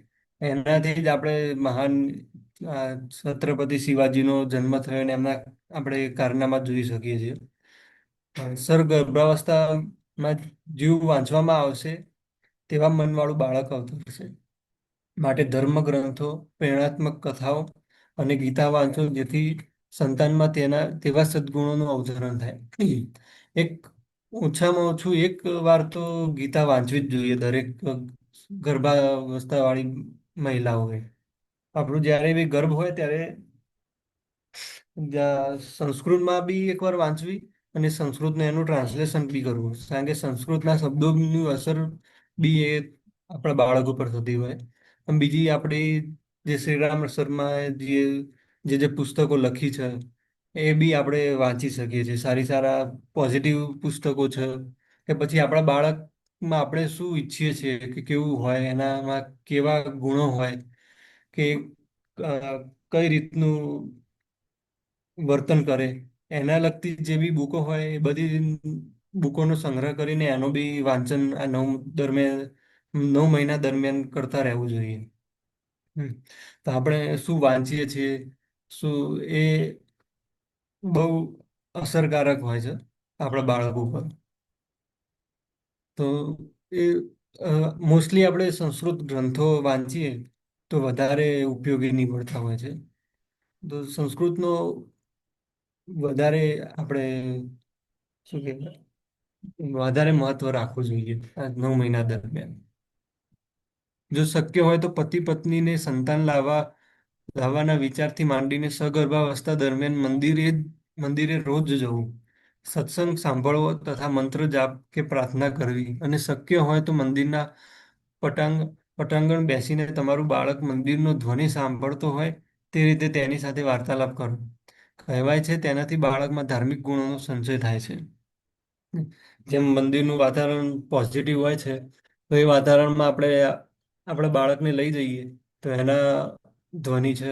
Speaker 3: એનાથી જ આપણે મહાન છત્રપતિ શિવાજીનો જન્મ થયો અને એમના આપણે કારનામા જોઈ શકીએ છીએ. ગર્ભાવસ્થામાં જેવું વાંચવામાં આવશે તેવા મનવાળું બાળક આવતું હશે. માટે ધર્મગ્રંથો, પ્રેરણાત્મક કથાઓ અને ગીતા વાંચો, જેથી સંતાનમાં તેવા સદ્ગુણોનું અવતરણ થાય. એક ઓછામાં ઓછું એક વાર તો ગીતા વાંચવી જ જોઈએ દરેક ગર્ભાવસ્થા વાળી મહિલા હોય. આપણું જ્યારે બી ગર્ભ હોય ત્યારે સંસ્કૃતમાં બી એકવાર વાંચવી અને સંસ્કૃતને એનું ટ્રાન્સલેશન બી કરવું, કારણ કે સંસ્કૃતના શબ્દોની અસર બી એ આપણા બાળક ઉપર થતી હોય. અને બીજી આપણી જે શ્રીરામ શર્માએ જે પુસ્તકો લખી છે એ બી આપણે વાંચી શકીએ છીએ. સારા પોઝિટિવ પુસ્તકો છે, કે પછી આપણા બાળકમાં આપણે શું ઈચ્છીએ છીએ કે કેવું હોય, એનામાં કેવા ગુણો હોય, કે અ, કઈ રીતનું વર્તન કરે, એના લગતી જે બી બુકો હોય એ બધી બુકોનો સંગ્રહ કરીને એનું બી વાંચન આ 9 મહિના દરમિયાન કરતા રહેવું જોઈએ. હમ. તો આપણે શું વાંચીએ છીએ, શું એ બહુ અસરકારક હોય છે આપણા બાળકો પર. તો એ મોસ્ટલી આપણે સંસ્કૃત ગ્રંથો વાંચીએ તો વધારે ઉપયોગી નીવડતા હોય છે. તો સંસ્કૃતનો વધારે આપણે શું કહેવાય, વધારે મહત્વ રાખવું જોઈએ આ 9 મહિના દરમિયાન. જો શક્ય હોય તો પતિ પત્નીને સંતાન લાવવાના વિચારથી માંડીને સગર્ભાવસ્થા દરમિયાન મંદિરે રોજ જવું, સત્સંગ સાંભળવો તથા મંત્ર જાપ કે પ્રાર્થના કરવી, અને શક્ય હોય તો મંદિરના પટાંગ પટાંગણ બેસીને તમારું બાળક મંદિરનો ધ્વનિ સાંભળતો હોય તે રીતે તેની સાથે વાર્તાલાપ કરો. કહેવાય છે તેનાથી બાળકમાં ધાર્મિક ગુણોનો સંચય થાય છે. જેમ મંદિરનું વાતાવરણ પોઝિટિવ હોય છે, તો એ વાતાવરણમાં આપણે આપણા બાળકને લઈ જઈએ તો એના ધ્વનિ છે,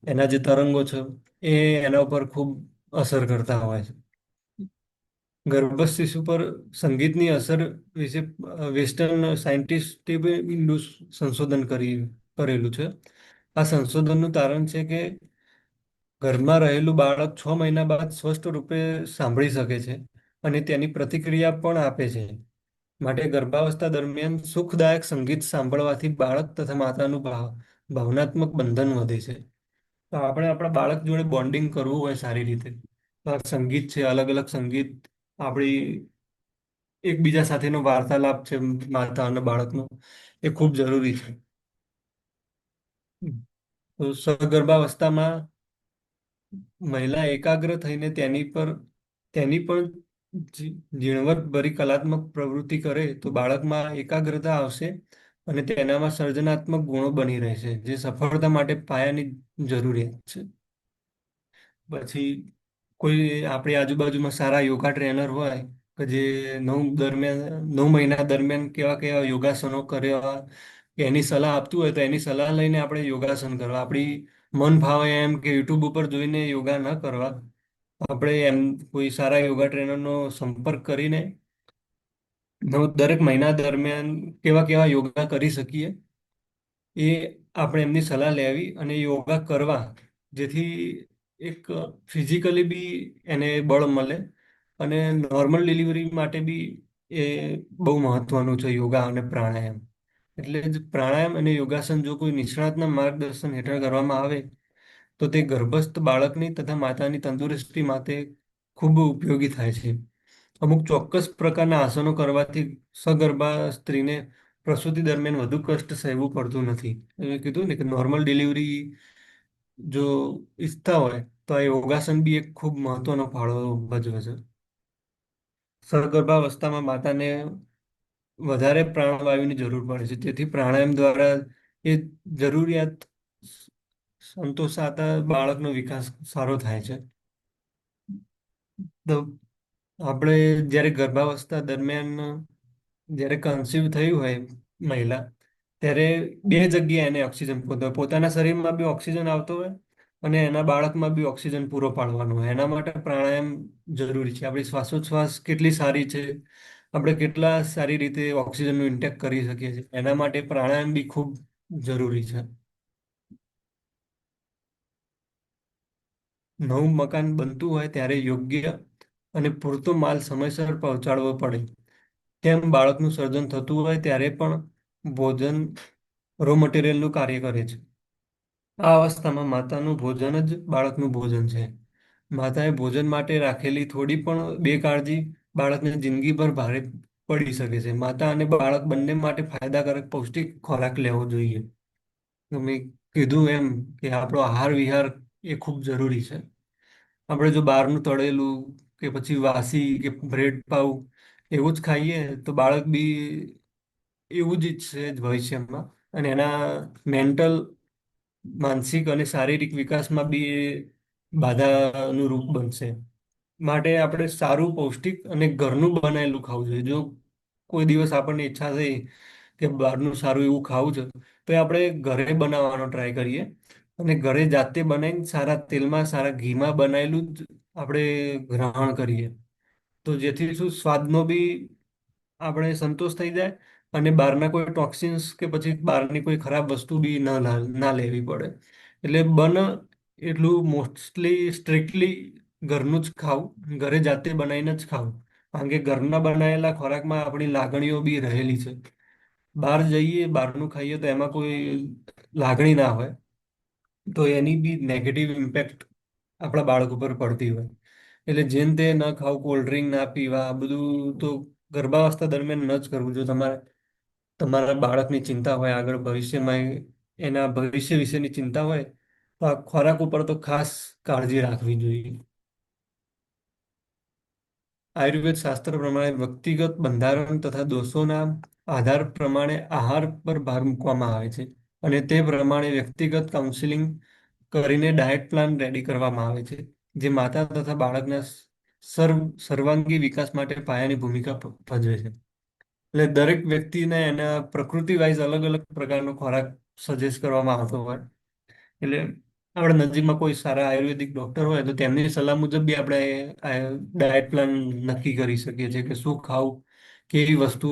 Speaker 3: એના જે તરંગો છે, એ એના ઉપર ખૂબ અસર કરતા હોય છે. ગર્ભસ્થ શિશુ પર સંગીતની અસર વિશે વેસ્ટર્ન સાયન્ટિસ્ટે બી ઊંડું સંશોધન કરેલું છે. આ સંશોધનનું તારણ છે કે ઘરમાં રહેલું બાળક 6 મહિના બાદ સ્વસ્થ રૂપે સાંભળી શકે છે અને તેની પ્રતિક્રિયા પણ આપે છે. માટે ગર્ભાવસ્થા દરમિયાન સુખદાયક સંગીત સાંભળવાથી બાળક તથા માતાનું ભાવનાત્મક બંધન વધે છે. તો આપણે આપણા બાળક જોડે બોન્ડિંગ કરવું હોય સારી રીતે, તો આ સંગીત છે, અલગ અલગ સંગીત, આપણી એકબીજા સાથેનો વાર્તાલાપ છે માતા અને બાળકનો, એ ખૂબ જરૂરી છે. તો સગર્ભાવસ્થામાં મહિલા એકાગ્ર થઈને તેની પણ ઝીણવટભરી કલાત્મક પ્રવૃત્તિ કરે તો બાળકમાં એકાગ્રતા આવશે અને તેનામાં સર્જનાત્મક ગુણો બની રહેશે, જે સફળતા માટે પાયાની જરૂરિયાત છે. પછી કોઈ આપણી આજુબાજુમાં સારા યોગા ટ્રેનર હોય કે જે 9 મહિના દરમિયાન કેવા કેવા યોગાસનો કર્યા, કે એની સલાહ આપતું હોય તો એની સલાહ લઈને આપણે યોગાસન કરવા. આપણી મન ફાવે એમ કે યુટ્યુબ ઉપર જોઈને યોગા ન કરવા, આપણે એમ કોઈ સારા યોગા ટ્રેનરનો સંપર્ક કરીને દરેક મહિના દરમિયાન કેવા કેવા યોગા કરી શકીએ એ આપણે એમની સલાહ લેવી અને યોગા કરવા, જેથી એક ફિઝિકલી બી એને બળ મળે અને નોર્મલ ડિલિવરી માટે બી એ બહુ મહત્વનું છે યોગા અને પ્રાણાયામ. એટલે જ પ્રાણાયામ અને યોગાસન જો કોઈ નિષ્ણાતના માર્ગદર્શન હેઠળ કરવામાં આવે તો તે ગર્ભસ્થ બાળકની તથા માતાની તંદુરસ્તી માટે ખૂબ ઉપયોગી થાય છે. અમુક ચોક્કસ પ્રકારના આસનો કરવાથી સગર્ભા સ્ત્રીને પ્રસૂતિ દરમિયાન વધુ કષ્ટ સહેવું પડતું નથી. કીધું ને કે નોર્મલ ડિલિવરી જો ઈચ્છતા હોય તો આ યોગાસન બી એક ખૂબ મહત્વનો ફાળો ભજવે છે. સગર્ભાવસ્થામાં માતાને વધારે પ્રાણવાયુની જરૂર પડે છે, તેથી પ્રાણાયામ દ્વારા એ જરૂરિયાત સંતોષાતા બાળકનો વિકાસ સારો થાય છે. તો આપણે જ્યારે ગર્ભાવસ્થા દરમિયાન જ્યારે કન્સીવ થયું હોય મહિલા, ત્યારે બે જગ્યાએ એને ઓક્સિજન પોતાના શરીરમાં બી ઓક્સિજન આવતો હોય અને એના બાળકમાં બી ઓક્સિજન પૂરો પાડવાનો હોય. એના માટે પ્રાણાયામ જરૂરી છે. આપણી શ્વાસોચ્છ્વાસ કેટલી સારી છે, આપણે કેટલા સારી રીતે ઓક્સિજનનું ઇન્ટેક કરી શકીએ છીએ, એના માટે પ્રાણાયામ બી ખૂબ જરૂરી છે. નવું મકાન બનતું હોય ત્યારે યોગ્ય અને પૂરતો માલ સમયસર પહોંચાડવો પડે. તેમ બાળકનું સર્જન થતું હોય ત્યારે પણ ભોજન રો મટીરિયલનું કાર્ય કરે છે. આ અવસ્થામાં માતાનું ભોજન જ બાળકનું ભોજન છે. માતાએ ભોજન માટે રાખેલી થોડી પણ બેકાળજી બાળકને જિંદગીભર ભારે પડી શકે છે. માતા અને બાળક બંને માટે ફાયદાકારક પૌષ્ટિક ખોરાક લેવો જોઈએ. તો મેં કીધું એમ કે આપણો આહાર વિહાર એ ખૂબ જરૂરી છે. આપણે જો બહારનું તળેલું કે પછી વાસી કે બ્રેડ પાવ એવું જ ખાઈએ તો બાળક બી એવું જ ઈચ્છે જ ભવિષ્યમાં, અને એના મેન્ટલ, માનસિક અને શારીરિક વિકાસમાં બી એ બાધાનું રૂપ બનશે. માટે આપણે સારું, પૌષ્ટિક અને ઘરનું બનાવેલું ખાવું જોઈએ. જો કોઈ દિવસ આપણને ઈચ્છા થઈ કે બહારનું સારું એવું ખાવું છે, તો એ આપણે ઘરે બનાવવાનો ટ્રાય કરીએ, અને ઘરે જાતે બનાવીને સારા તેલમાં, સારા ઘીમાં બનાવેલું જ આપણે ગ્રહણ કરીએ. તો જેથી શું, સ્વાદનો બી આપણે સંતોષ થઈ જાય, અને બહારના કોઈ ટોક્સિન્સ કે પછી બહારની કોઈ ખરાબ વસ્તુ બી ના લેવી પડે. એટલે બને એટલું મોસ્ટલી સ્ટ્રિક્ટલી ઘરનું જ ખાવું, ઘરે જાતે બનાવીને જ ખાવું. કારણ કે ઘરના બનાવેલા ખોરાકમાં આપણી લાગણીઓ બી રહેલી છે. બહાર જઈએ, બહારનું ખાઈએ તો એમાં કોઈ લાગણી ના હોય, તો એની બી નેગેટિવ ઇમ્પેક્ટ આપણા બાળક ઉપર પડતી હોય. એટલે જેમ તે ન ખાવું, કોલ્ડ ડ્રિંક ના પીવા, આ બધું તો ગર્ભાવસ્થા દરમિયાન ન જ કરવું. જો તમારે તમારા બાળકની ચિંતા હોય, આગળ ભવિષ્યમાં એના ભવિષ્ય વિશેની ચિંતા હોય, તો આ ખોરાક ઉપર તો ખાસ કાળજી રાખવી જોઈએ. આયુર્વેદ શાસ્ત્ર પ્રમાણે વ્યક્તિગત બંધારણ તથા દોષોના આધાર પ્રમાણે આહાર પર ભાર મૂકવામાં આવે છે, અને તે પ્રમાણે વ્યક્તિગત કાઉન્સિલિંગ કરીને ડાયટ પ્લાન રેડી કરવામાં આવે છે, જે માતા તથા બાળકના સર્વાંગી વિકાસ માટે પાયાની ભૂમિકા ભજવે છે. એટલે દરેક વ્યક્તિને એના પ્રકૃતિ વાઇઝ અલગ અલગ પ્રકારનો ખોરાક સજેસ્ટ કરવામાં આવતો હોય. એટલે આપણે નજીકમાં કોઈ સારા આયુર્વેદિક ડોક્ટર હોય તો તેમની સલાહ મુજબ બી આપણે ડાયટ પ્લાન નક્કી કરી શકીએ છીએ કે શું ખાવું, કેવી વસ્તુ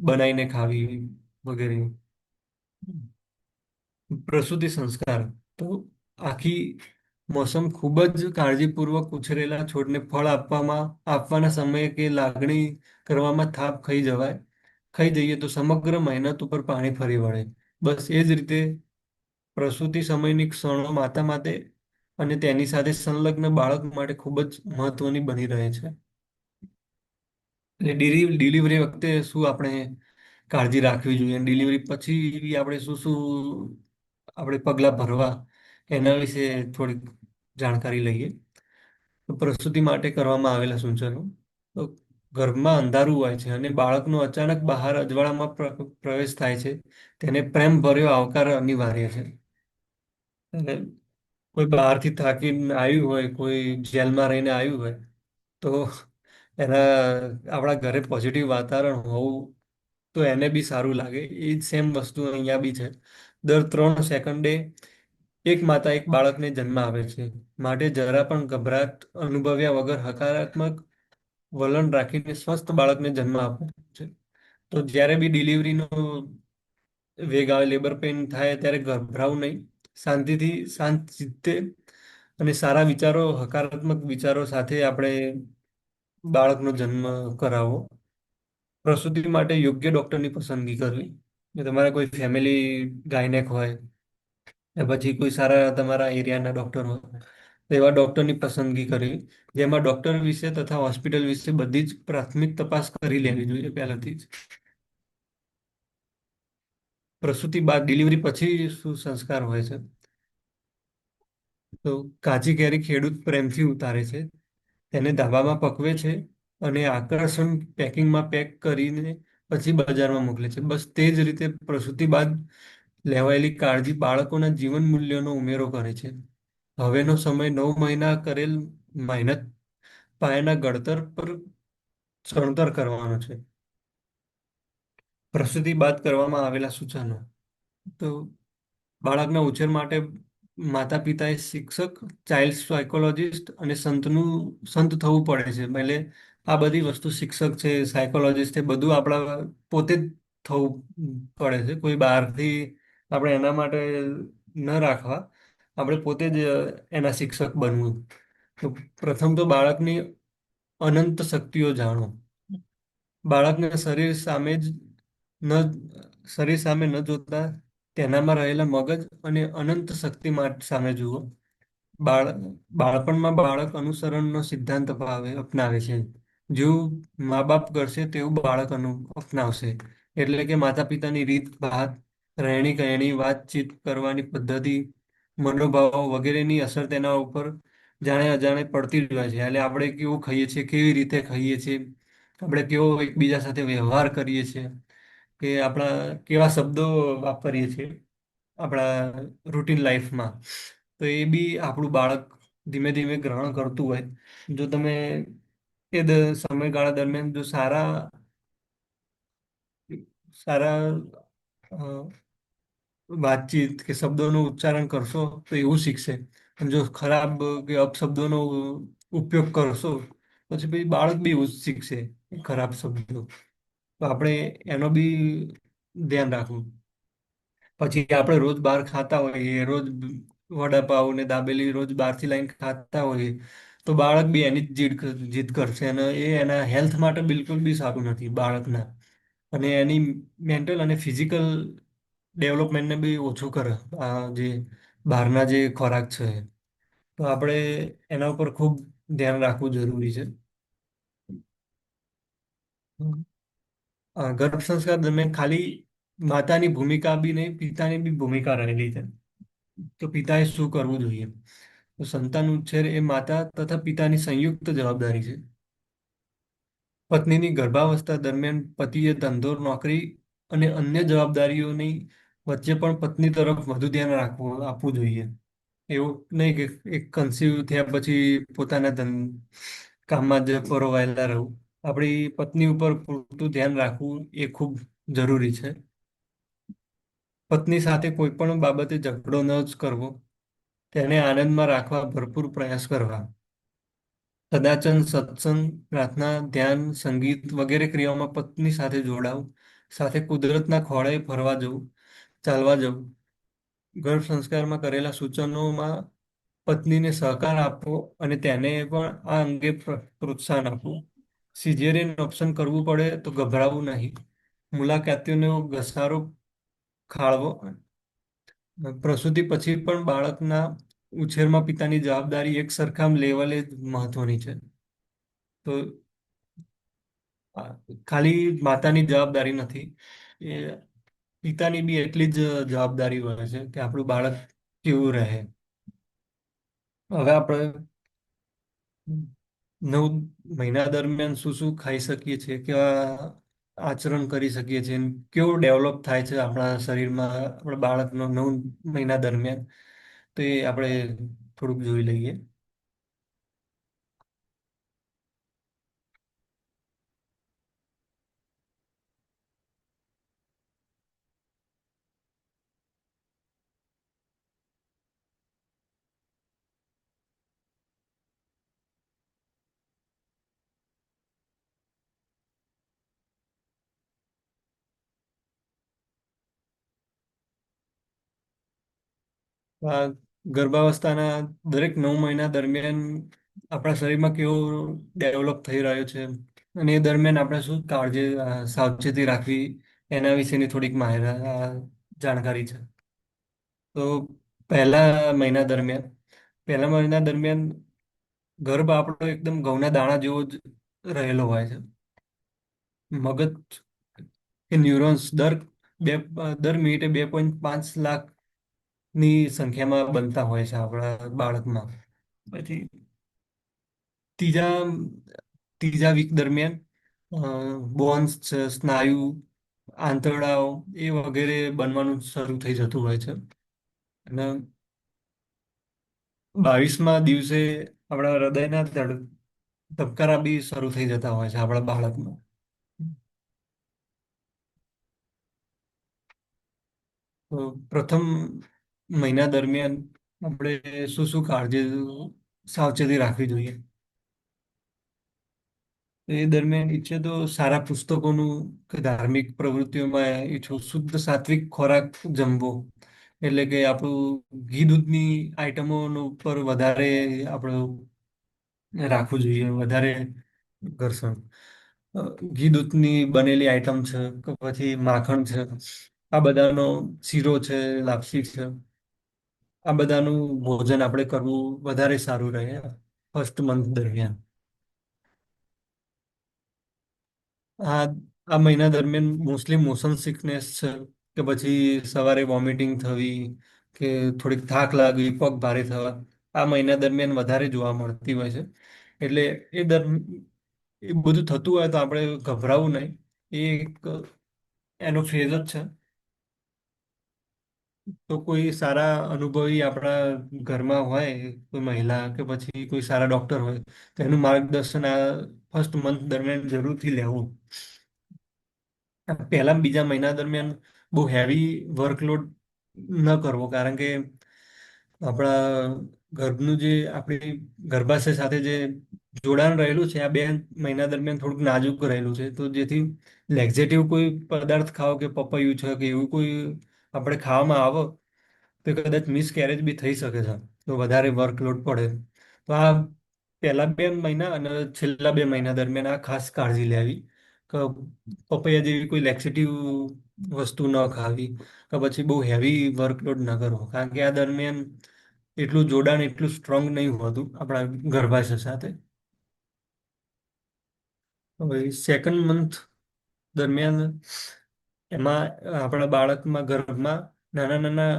Speaker 3: બનાવીને ખાવી વગેરે. પ્રસૂતિ સંસ્કાર તો આખી મોસમ ખૂબ જ કાળજીપૂર્વક ઉછરેલા છોડને ફળ આપવાના સમયે કે લાગણી કરવામાં થાપ ખાઈ જઈએ તો સમગ્ર મહેનત ઉપર પાણી ફરી વળે. બસ એ જ રીતે પ્રસૂતિ સમયની ક્ષણો માતા માટે અને તેની સાથે સંલગ્ન બાળક માટે ખૂબ જ મહત્વની બની રહે છે. એટલે ડિલિવરી વખતે શું આપણે કાળજી રાખવી જોઈએ, ડિલિવરી પછી બી આપણે શું શું આપણે પગલાં ભરવા, એના વિશે થોડીક જાણકારી લઈએ. તો પ્રસૂતિ માટે કરવામાં આવેલા સૂચનો. તો ગર્ભમાં અંધારું હોય છે અને બાળકનો અચાનક બહાર અજવાળામાં પ્રવેશ થાય છે, તેને પ્રેમભર્યો આવકાર અનિવાર્ય છે. અને કોઈ બહારથી થાકીને આવ્યું હોય, કોઈ જેલમાં રહીને આવ્યું હોય, તો એના આપણા ઘરે પોઝિટિવ વાતાવરણ હોવું તો એને બી સારું લાગે. એ જ સેમ વસ્તુ અહીંયા બી છે. દર 3 સેકન્ડે એક માતા એક બાળકને જન્મ આપે છે, માટે જરા પણ ગભરાટ અનુભવ્યા વગર હકારાત્મક વલણ રાખીને સ્વસ્થ બાળકને જન્મ આપે છે. તો જ્યારે બી ડિલિવરીનો વેગ આવે, લેબર પેઇન થાય, ત્યારે ગભરાવું નહીં. શાંતિથી, શાંત ચિત્તે અને સારા વિચારો, હકારાત્મક વિચારો સાથે આપણે બાળકનો જન્મ કરાવો. પ્રસૂતિ માટે યોગ્ય ડૉક્ટરની પસંદગી કરવી. જો તમારા કોઈ ફેમિલી ગાયનેક હોય કે પછી કોઈ સારા તમારા એરિયાના ડૉક્ટર હોય, તો એવા ડૉક્ટરની પસંદગી કરવી, જેમાં ડૉક્ટર વિશે તથા હોસ્પિટલ વિશે બધી જ પ્રાથમિક તપાસ કરી લેવી જોઈએ પહેલાથી જ. પ્રસૂતિ બાદ ડિલિવરી પછી શું સંસ્કાર હોય છે? તો કાચી કેરી ખેડૂત પ્રેમથી ઉતારે છે, તેને ધાબામાં પકવે છે અને આકર્ષણ પેકિંગમાં પેક કરીને પછી બજારમાં મોકલે છે. બસ તે જ રીતે પ્રસૂતિ બાદ લેવાયેલી કાળજી બાળકોના જીવન મૂલ્યોનો ઉમેરો કરે છે. હવેનો સમય 9 મહિના કરેલ મહેનત પાયાના ઘડતર પર ચણતર કરવાનો છે. પ્રસૂતિ બાદ કરવામાં આવેલા સૂચનો. તો બાળકના ઉછેર માટે માતા પિતાએ શિક્ષક, ચાઇલ્ડ સાયકોલોજિસ્ટ અને સંત થવું પડે છે. એટલે આ બધી વસ્તુ શિક્ષક છે, સાયકોલોજિસ્ટ છે, બધું આપણા પોતે જ થવું પડે છે. કોઈ બહારથી આપણે એના માટે ન રાખવા, આપણે પોતે જ એના શિક્ષક બનવું. તો પ્રથમ તો બાળકની અનંત શક્તિઓ જાણો. બાળકને ન શરીર સામે ન જોતા તેનામાં રહેલા મગજ અને અનંત શક્તિ સામે જુઓ. બાળ બાળપણમાં બાળક અનુસરણનો સિદ્ધાંત અપનાવે છે. જેવું મા બાપ કરશે તેવું બાળક અપનાવશે. એટલે કે માતા પિતાની રીત ભાત, રહેણી કહેણી, વાતચીત કરવાની પદ્ધતિ, મનોભાવો વગેરેની અસર તેના ઉપર જાણે અજાણે પડતી જ હોય છે. એટલે આપણે કેવું ખાઈએ છીએ, કેવી રીતે ખાઈએ છીએ, આપણે કેવો એકબીજા સાથે વ્યવહાર કરીએ છીએ, કે આપણા કેવા શબ્દો વાપરીએ છીએ આપણા રૂટીન લાઈફમાં, તો એ બી આપણું બાળક ધીમે ધીમે ગ્રહણ કરતું હોય. જો તમે સમયગાળા દરમિયાન જો સારા સારા અ, વાતચીત કે શબ્દોનું ઉચ્ચારણ કરશો તો એવું શીખશે. અને જો ખરાબ કે અપશબ્દોનો ઉપયોગ કરશો પછી બાળક બી એવું જ શીખશે, ખરાબ શબ્દો. તો આપણે એનો બી ધ્યાન રાખવું. પછી આપણે રોજ બહાર ખાતા હોઈએ, રોજ વડાપાવ ને દાબેલી રોજ બહારથી લાવીને ખાતા હોઈએ, તો બાળક બી એની જ જીદ કરશે, અને એ એના હેલ્થ માટે બિલકુલ બી સારું નથી બાળકના. અને એની મેન્ટલ અને ફિઝિકલ ડેવલપમેન્ટને બી ઓછું કરે આ જે બહારના જે ખોરાક છે. તો આપણે એના ઉપર ખૂબ ધ્યાન રાખવું જરૂરી છે. ગર્ભ સંસ્કાર દરમિયાન ખાલી માતાની ભૂમિકા બી નહીં, પિતાની બી ભૂમિકા રહેલી છે. તો પિતાએ શું કરવું જોઈએ? તો સંતાન ઉછેર એ માતા તથા પિતાની સંયુક્ત જવાબદારી છે. પત્નીની ગર્ભાવસ્થા દરમિયાન પતિએ ધંધો, નોકરી અને અન્ય જવાબદારીઓની વચ્ચે પણ પત્ની તરફ વધુ ધ્યાન આપવું જોઈએ. એવું નહીં કે એક કન્સીવ થયા પછી પોતાના કામમાં જ પરોવાયેલા રહું. આપણી પત્ની ઉપર પૂરતું ધ્યાન રાખવું એ ખૂબ જરૂરી છે. પત્ની સાથે કોઈ પણ બાબતે ઝઘડો ન જ કરવો, તેને આનંદમાં રાખવા ભરપૂર પ્રયાસ કરવા. સદાચન, સત્સંગ, પ્રાર્થના, ધ્યાન, સંગીત વગેરે ક્રિયાઓમાં પત્ની સાથે જોડાવું, સાથે કુદરતના ખોળે ફરવા જવું, ચાલવા જવું. ગર્ભ સંસ્કારમાં કરેલા સૂચનોમાં પત્નીને સહકાર આપવો અને તેને પણ આ અંગે પ્રોત્સાહન આપવું. સિઝેરિયન ઓપ્શન કરવું પડે તો ગભરાવું નહીં. મુલાકાતીઓનો ઘસારો ખાળવો. પ્રસૂતિ પછી પણ બાળકના ઉછેરમાં પિતાની જવાબદારી એક સરખા લેવલે જ મહત્વની છે. તો ખાલી માતાની જવાબદારી નથી, એ પિતાની બી એટલી જ જવાબદારી હોય છે કે આપણું બાળક કેવું રહે. હવે આપણે 9 મહિના દરમિયાન શું શું ખાઈ શકીએ છીએ, કેવા આચરણ કરી શકીએ છીએ, અને કેવું ડેવલપ થાય છે આપણા શરીરમાં આપણા બાળકનો 9 મહિના દરમિયાન, તો એ આપણે થોડુંક જોઈ લઈએ. આ ગર્ભાવસ્થાના દરેક 9 મહિના દરમિયાન આપણા શરીરમાં કેવો ડેવલપ થઈ રહ્યો છે, અને એ દરમિયાન આપણે શું સાવચેતી રાખવી, એના વિશેની થોડીક જાણકારી છે. તો પહેલા મહિના દરમિયાન ગર્ભ આપણો એકદમ ઘઉંના દાણા જેવો જ રહેલો હોય છે. મગજ કે ન્યુરોન્સ દર મિનિટે 2.5 લાખ ની સંખ્યામાં બનતા હોય છે આપણા બાળકમાં. પછી ત્રીજા ત્રીજા વીક દરમિયાન બોન્સ છે, સ્નાયુ, આંતરડાઓ એ વગેરે બનવાનું શરૂ થઈ જતું હોય છે. અને 22મા દિવસે આપણા હૃદયના ધબકારા બી શરૂ થઈ જતા હોય છે આપણા બાળકમાં. તો પ્રથમ મહિના દરમિયાન આપણે શું શું સાવચેતી રાખવી જોઈએ? એ દરમિયાન ઈચ્છે તો સારા પુસ્તકોનું કે ધાર્મિક પ્રવૃત્તિઓમાં ઈચ્છો શુદ્ધ સાત્વિક ખોરાક જમવો. એટલે કે આપણું ઘી દૂધની આઈટમોનો ઉપર વધારે આપણું રાખવું જોઈએ, વધારે ઘર્ષણ. ઘી દૂધની બનેલી આઈટમ છે કે પછી માખણ છે, આ બધાનો શીરો છે, લાપસી છે, આ બધાનું ભોજન આપણે કરવું વધારે સારું રહે ફર્સ્ટ મંથ દરમિયાન. આ આ મહિના દરમિયાન મોસ્ટલી મોશન સિકનેસ છે, કે પછી સવારે વોમિટિંગ થવી, કે થોડીક થાક લાગવી, પગ ભારે થવા, આ મહિના દરમિયાન વધારે જોવા મળતી હોય છે. એટલે એ બધું થતું હોય તો આપણે ગભરાવું નહીં. એ એક એનો ફેઝ જ છે. તો કોઈ સારા અનુભવી આપણા ઘરમાં હોય, કોઈ મહિલા કે પછી કોઈ સારા ડોક્ટર હોય, તો એનું માર્ગદર્શન આ ફર્સ્ટ મંથ દરમિયાન જરૂરથી લેવું. પહેલા બીજા મહિના દરમિયાન બહુ હેવી વર્કલોડ ન કરવો, કારણ કે આપણા ગર્ભનું જે આપણી ગર્ભાશય સાથે જે જોડાણ રહેલું છે, આ 2 મહિના દરમિયાન થોડુંક નાજુક રહેલું છે. તો જેથી લેક્ઝેટિવ કોઈ પદાર્થ ખાઓ, કે પપૈયું છે કે એવું કોઈ આપણે ખાવામાં આવો, તો કદાચ મિસકેરેજ બી થઈ શકે છે. તો વધારે વર્કલોડ પડે તો આ પહેલા 2 મહિના અને છેલ્લા 2 મહિના દરમિયાન આ ખાસ કાળજી લેવી, કે પપૈયા જેવી કોઈ લેક્સેટિવ વસ્તુ ન ખાવી, કે પછી બહુ હેવી વર્કલોડ ન કરવો, કારણ કે આ દરમિયાન એટલું જોડાણ એટલું સ્ટ્રોંગ નહીં હોતું આપણા ગર્ભાશય સાથે. હવે સેકન્ડ મંથ દરમિયાન એમાં આપણા બાળકમાં ગર્ભમાં નાના નાના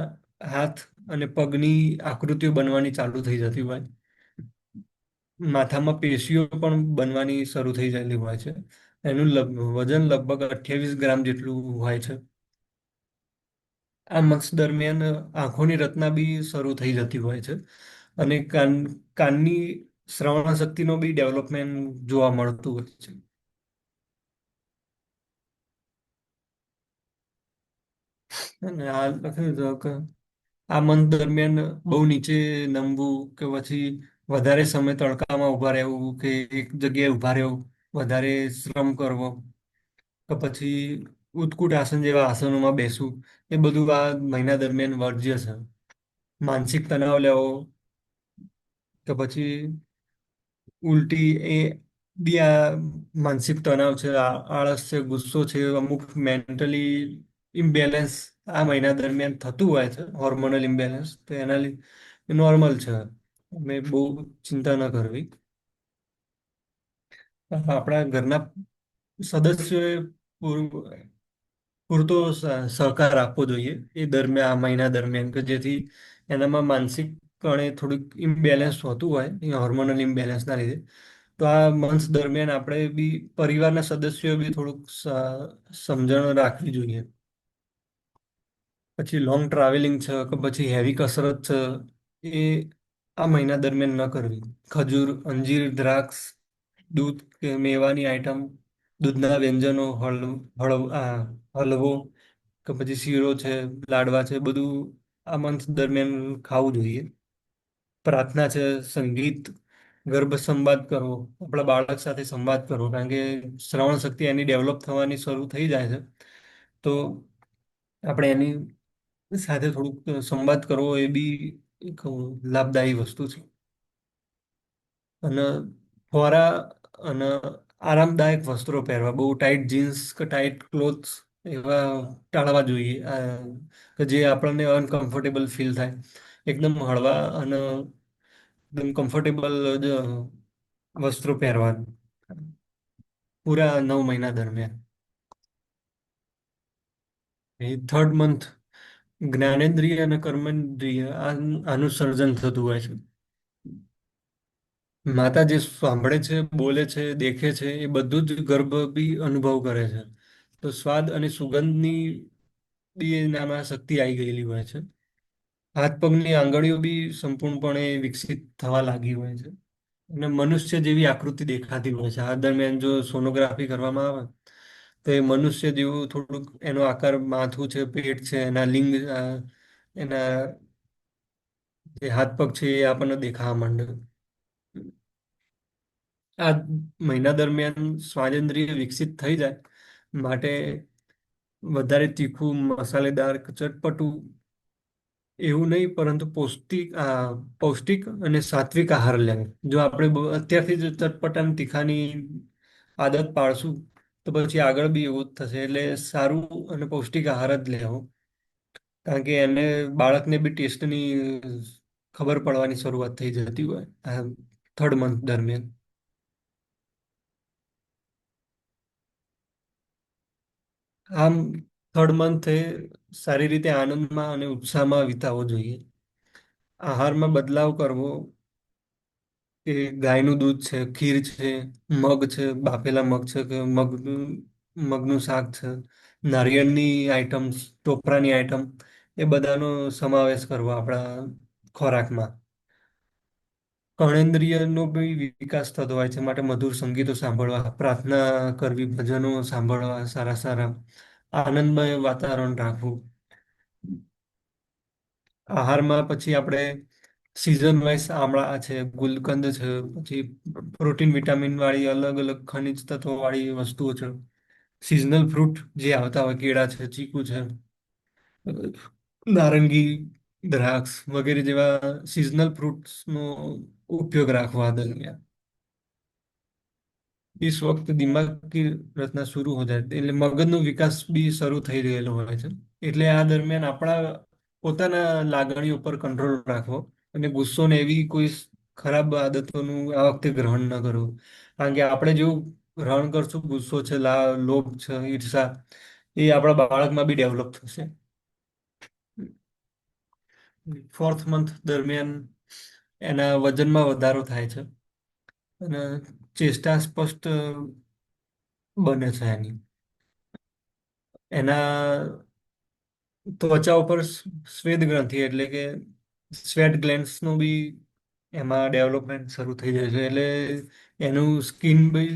Speaker 3: હાથ અને પગની આકૃતિઓ બનવાની ચાલુ થઈ જતી હોય. માથામાં પેશીઓ પણ બનવાની શરૂ થઈ ગયેલી હોય છે. એનું વજન લગભગ 28 ગ્રામ જેટલું હોય છે. આ મંથ દરમિયાન આંખોની રચના બી શરૂ થઈ જતી હોય છે, અને કાનની શ્રવણ શક્તિનો બી ડેવલપમેન્ટ જોવા મળતું હોય છે. અને આ લખ્યું છે કે આ મંથ દરમિયાન બહુ નીચે નમવું, કે પછી વધારે સમય તડકામાં ઊભા રહેવું, કે એક જગ્યાએ ઊભા રહેવું, વધારે શ્રમ કરવો, કે પછી ઉત્કુટ આસન જેવા આસનોમાં બેસવું, એ બધું આ મહિના દરમિયાન વર્જ્ય છે. માનસિક તણાવ લેવો, કે પછી ઉલટી, એ બી આ માનસિક તણાવ છે, આળસ છે, ગુસ્સો છે, અમુક મેન્ટલી ઇમ્બેલેન્સ આ મહિના દરમિયાન થતું હોય છે, હોર્મોનલ ઇમ્બેલેન્સ, તો એના લીધે નોર્મલ છે. મેં બહુ ચિંતા ન કરવી. આપણા ઘરના સદસ્યોએ પૂરતો સહકાર આપવો જોઈએ એ દરમિયાન, આ મહિના દરમિયાન, કે જેથી એનામાં માનસિક કણે થોડુંક ઇમ્બેલેન્સ હોતું હોય એ હોર્મોનલ ઇમ્બેલેન્સના લીધે. તો આ મંથ દરમિયાન આપણે બી પરિવારના સદસ્યો બી થોડુંક સમજણ રાખવી જોઈએ. પછી લોંગ ટ્રાવેલિંગ છે, કે પછી હેવી કસરત છે, એ આ મહિના દરમિયાન ન કરવી. ખજૂર, અંજીર, દ્રાક્ષ, દૂધ કે મેવાની આઈટમ, દૂધના વ્યંજનો, હલવો, કે પછી શીરો છે, લાડવા છે, બધું આ મંથ દરમિયાન ખાવું જોઈએ. પ્રાર્થના છે, સંગીત, ગર્ભ સંવાદ કરવો, આપણા બાળક સાથે સંવાદ કરવો, કારણ કે શ્રવણ શક્તિ એની ડેવલપ થવાની શરૂ થઈ જાય છે. તો આપણે એની સાથે થોડુંક સંવાદ કરવો એ બી એક લાભદાયી વસ્તુ છે. અને ફોરા અને આરામદાયક વસ્ત્રો પહેરવા, બહુ ટાઈટ જીન્સ કે ટાઈટ ક્લોથ્સ એવા ટાળવા જોઈએ, કે જે આપણને અનકમ્ફર્ટેબલ ફીલ થાય. એકદમ હળવા અને એકદમ કમ્ફર્ટેબલ જ વસ્ત્રો પહેરવા પૂરા 9 મહિના દરમિયાન. એ થર્ડ મંથ જ્ઞાનેન્દ્રિય અને કર્મેન્દ્રિય આનું સર્જન થતું હોય છે. માતા જે સાંભળે છે, બોલે છે, દેખે છે, એ બધું જ ગર્ભ બી અનુભવ કરે છે. તો સ્વાદ અને સુગંધની બી એનામાં શક્તિ આવી ગયેલી હોય છે. હાથ પગની આંગળીઓ બી સંપૂર્ણપણે વિકસિત થવા લાગી હોય છે, અને મનુષ્ય જેવી આકૃતિ દેખાતી હોય છે. આ દરમિયાન જો સોનોગ્રાફી કરવામાં આવે તો એ મનુષ્ય જેવું થોડુંક એનો આકાર, માથું છે, પેટ છે, એના લિંગ, એના જે હાથ પગ છે એ આપણને દેખાવા માંડે. આ મહિના દરમિયાન સ્વાદેન્દ્રિય વિકસિત થઈ જાય માટે વધારે તીખું, મસાલેદાર કે ચટપટું એવું નહીં, પરંતુ પૌષ્ટિક અને સાત્વિક આહાર લેવો. જો આપણે અત્યારથી જ ચટપટા અને તીખાની આદત પાડશું તો પછી આગળ બી એવું જ થશે. એટલે સારું અને પૌષ્ટિક આહાર જ લેવો, કારણ કે એને બાળકને બી ટેસ્ટની ખબર પડવાની શરૂઆત થઈ જતી હોય આ થર્ડ મંથ દરમિયાન. આમ થર્ડ મંથ એ સારી રીતે આનંદમાં અને ઉત્સાહમાં વિતાવવો જોઈએ. આહારમાં બદલાવ કરવો, કે ગાયનું દૂધ છે, ખીર છે, મગ છે, બાફેલા મગ છે, કે મગનું શાક છે, નારિયેળની આઈટમ્સ, ટોપરાની આઈટમ, એ બધાનો સમાવેશ કરવો આપણા ખોરાકમાં. કર્ણેન્દ્રિયનો બી વિકાસ થતો હોય છે, માટે મધુર સંગીતો સાંભળવા, પ્રાર્થના કરવી, ભજનો સાંભળવા સારા સારા, આનંદમય વાતાવરણ રાખવું. આહારમાં પછી આપણે સિઝન વાઇઝ આમળા છે, ગુલકંદ છે, પછી પ્રોટીન વિટામિન વાળી અલગ અલગ ખનિજ તત્વો વાળી વસ્તુઓ છે. સિઝનલ ફ્રૂટ જે આવતા હોય, કેળા છે, ચીકુ છે, નારંગી, દ્રાક્ષ વગેરે જેવા સિઝનલ ફ્રૂટ્સનો ઉપયોગ રાખવા દરમિયાન इस वक्त दिमाग की रचना शुरू हो जाती, એટલે મગજનો વિકાસ બી શરૂ થઈ રહેલો હોય છે. એટલે આ દરમિયાન આપણા પોતાના લાગણીઓ પર કંટ્રોલ રાખવો અને ગુસ્સો ને એવી કોઈ ખરાબ આદતોનું આ વખતે ગ્રહણ ન કરવું. કારણ કે આપણે જેવું ગ્રહણ કરશું, ગુસ્સો છે, લોભ છે, ઈર્ષા, એ આપણા બાળકમાં બી ડેવલપ થશે. ફોર્થ મંથ દરમિયાન એના વજનમાં વધારો થાય છે અને ચેષ્ટા સ્પષ્ટ બને છે એની. એના ત્વચા ઉપર શ્વેત ગ્રંથિ એટલે કે સ્વેટ ગ્લેન્ડ્સ નું બી એમાં ડેવલપમેન્ટ શરૂ થઈ જાય છે. એટલે એનું સ્કિન બી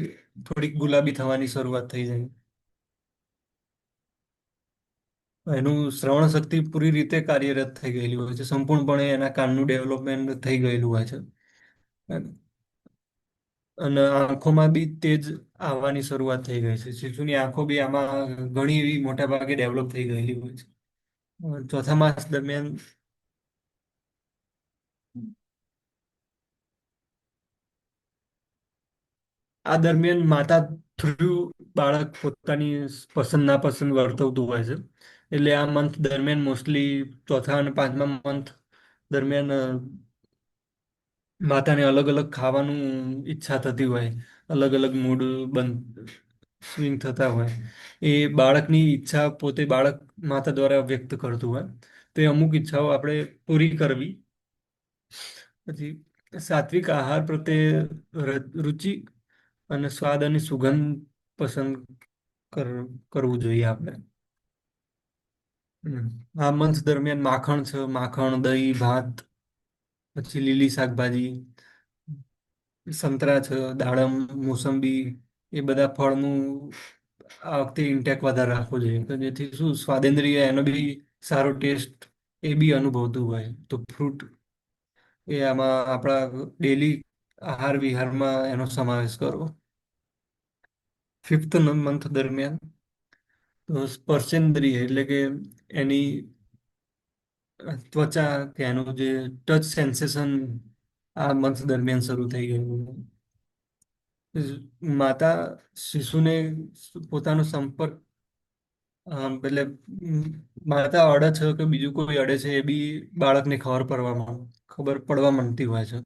Speaker 3: થોડીક ગુલાબી થવાની શરૂઆત થઈ જાય. એનું શ્રવણ શક્તિ પૂરી રીતે કાર્યરત થઈ ગયેલી હોય છે, સંપૂર્ણપણે એના કાનનું ડેવલપમેન્ટ થઈ ગયેલું હોય છે. અને આંખોમાં બી તેજ આવવાની શરૂઆત થઈ ગઈ છે. શિશુની આંખો બી આમાં ઘણી એવી મોટા ભાગે ડેવલપ થઈ ગયેલી હોય છે. ચોથા માસ દરમિયાન આ દરમિયાન માતા થ્રુ બાળક પોતાની પસંદ નાપસંદ વર્તવતું હોય છે. એટલે આ મંથ દરમિયાન મોસ્ટલી ચોથા અને પાંચમા મંથ દરમિયાન માતાને અલગ અલગ ખાવાનું ઈચ્છા થતી હોય, અલગ અલગ મૂડ બન સ્વિંગ થતા હોય. એ બાળકની ઈચ્છા પોતે બાળક માતા દ્વારા વ્યક્ત કરતું હોય. તો એ અમુક ઈચ્છાઓ આપણે પૂરી કરવી. પછી સાત્વિક આહાર પ્રત્યે રુચિ અને સ્વાદ અને સુગંધ પસંદ કરવું જોઈએ આપણે. આ મંથ દરમિયાન માખણ છે, માખણ, દહીં, ભાત, પછી લીલી શાકભાજી, સંતરા છે, દાડમ, મોસંબી, એ બધા ફળનું આ વખતે ઇન્ટેક વધારે રાખવો જોઈએ. તો જેથી શું સ્વાદેન્દ્રિય એનો બી સારો ટેસ્ટ એ બી અનુભવતું હોય. તો ફ્રૂટ એ આમાં આપણા ડેલી આહાર વિહારમાં એનો સમાવેશ કરવો. ફિફ્થ મંથ દરમિયાન તો સ્પર્શેન્દ્રિય એટલે કે એની ત્વચા કે એનું જે ટચ સેન્સેશન આ મંથ દરમિયાન શરૂ થઈ ગયું. માતા શિશુને પોતાનો સંપર્ક એટલે માતા અડે છે કે બીજું કોઈ અડે છે, એ બી બાળકને ખબર પડવા માંડતી હોય છે.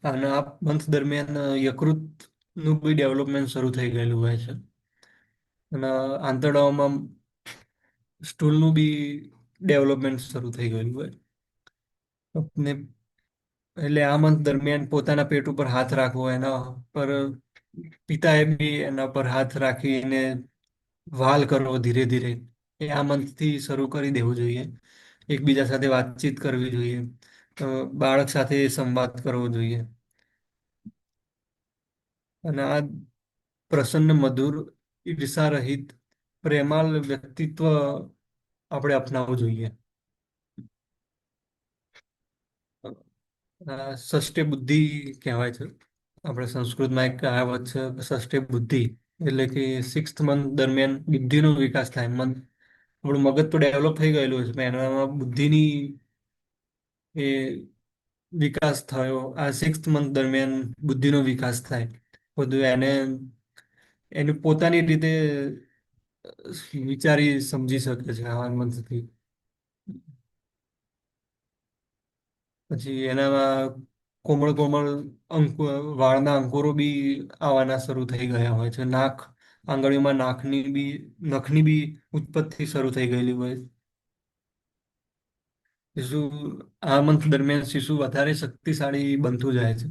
Speaker 3: અને આ મંથ દરમિયાન યકૃતનું બી ડેવલપમેન્ટ શરૂ થઈ ગયેલું હોય છે. અને આંતરડાઓમાં સ્ટૂલનું બી ડેવલપમેન્ટ શરૂ થઈ ગયેલું હોય. ને એટલે આ મંથ દરમિયાન પોતાના પેટ ઉપર હાથ રાખવો, એના પર પિતાએ બી એના પર હાથ રાખીને વાલ કરવો ધીરે ધીરે, એ આ મંથથી શરૂ કરી દેવું જોઈએ. એકબીજા સાથે વાતચીત કરવી જોઈએ, બાળક સાથે સંવાદ કરવો જોઈએ. અને આ પ્રસન્ન, મધુર, ઈર્ષા રહિત, પ્રેમાળ વ્યક્તિત્વ આપણે અપનાવવું જોઈએ. ષષ્ઠી બુદ્ધિ કહેવાય છે. આપણે સંસ્કૃતમાં એક કહાવત છે, ષષ્ઠી બુદ્ધિ, એટલે કે સિક્સ્થ મંથ દરમિયાન બુદ્ધિનો વિકાસ થાય. આપણું મગજ તો ડેવલપ થઈ ગયેલું છે, પણ એનામાં બુદ્ધિની એ વિકાસ થયો આ સિક્સ્થ મંથ દરમિયાન. બુદ્ધિનો વિકાસ થાય, બધું એને એની પોતાની રીતે વિચારી સમજી શકે છે આ મંથથી. પછી એનામાં કોમળ કોમળ વાળના અંકુરો બી આવવાના શરૂ થઈ ગયા હોય છે. આંગળીઓમાં નખની બી ઉત્પત્તિ શરૂ થઈ ગયેલી હોય. શિશુ આ મંથ દરમિયાન શિશુ વધારે શક્તિશાળી બનતું જાય છે.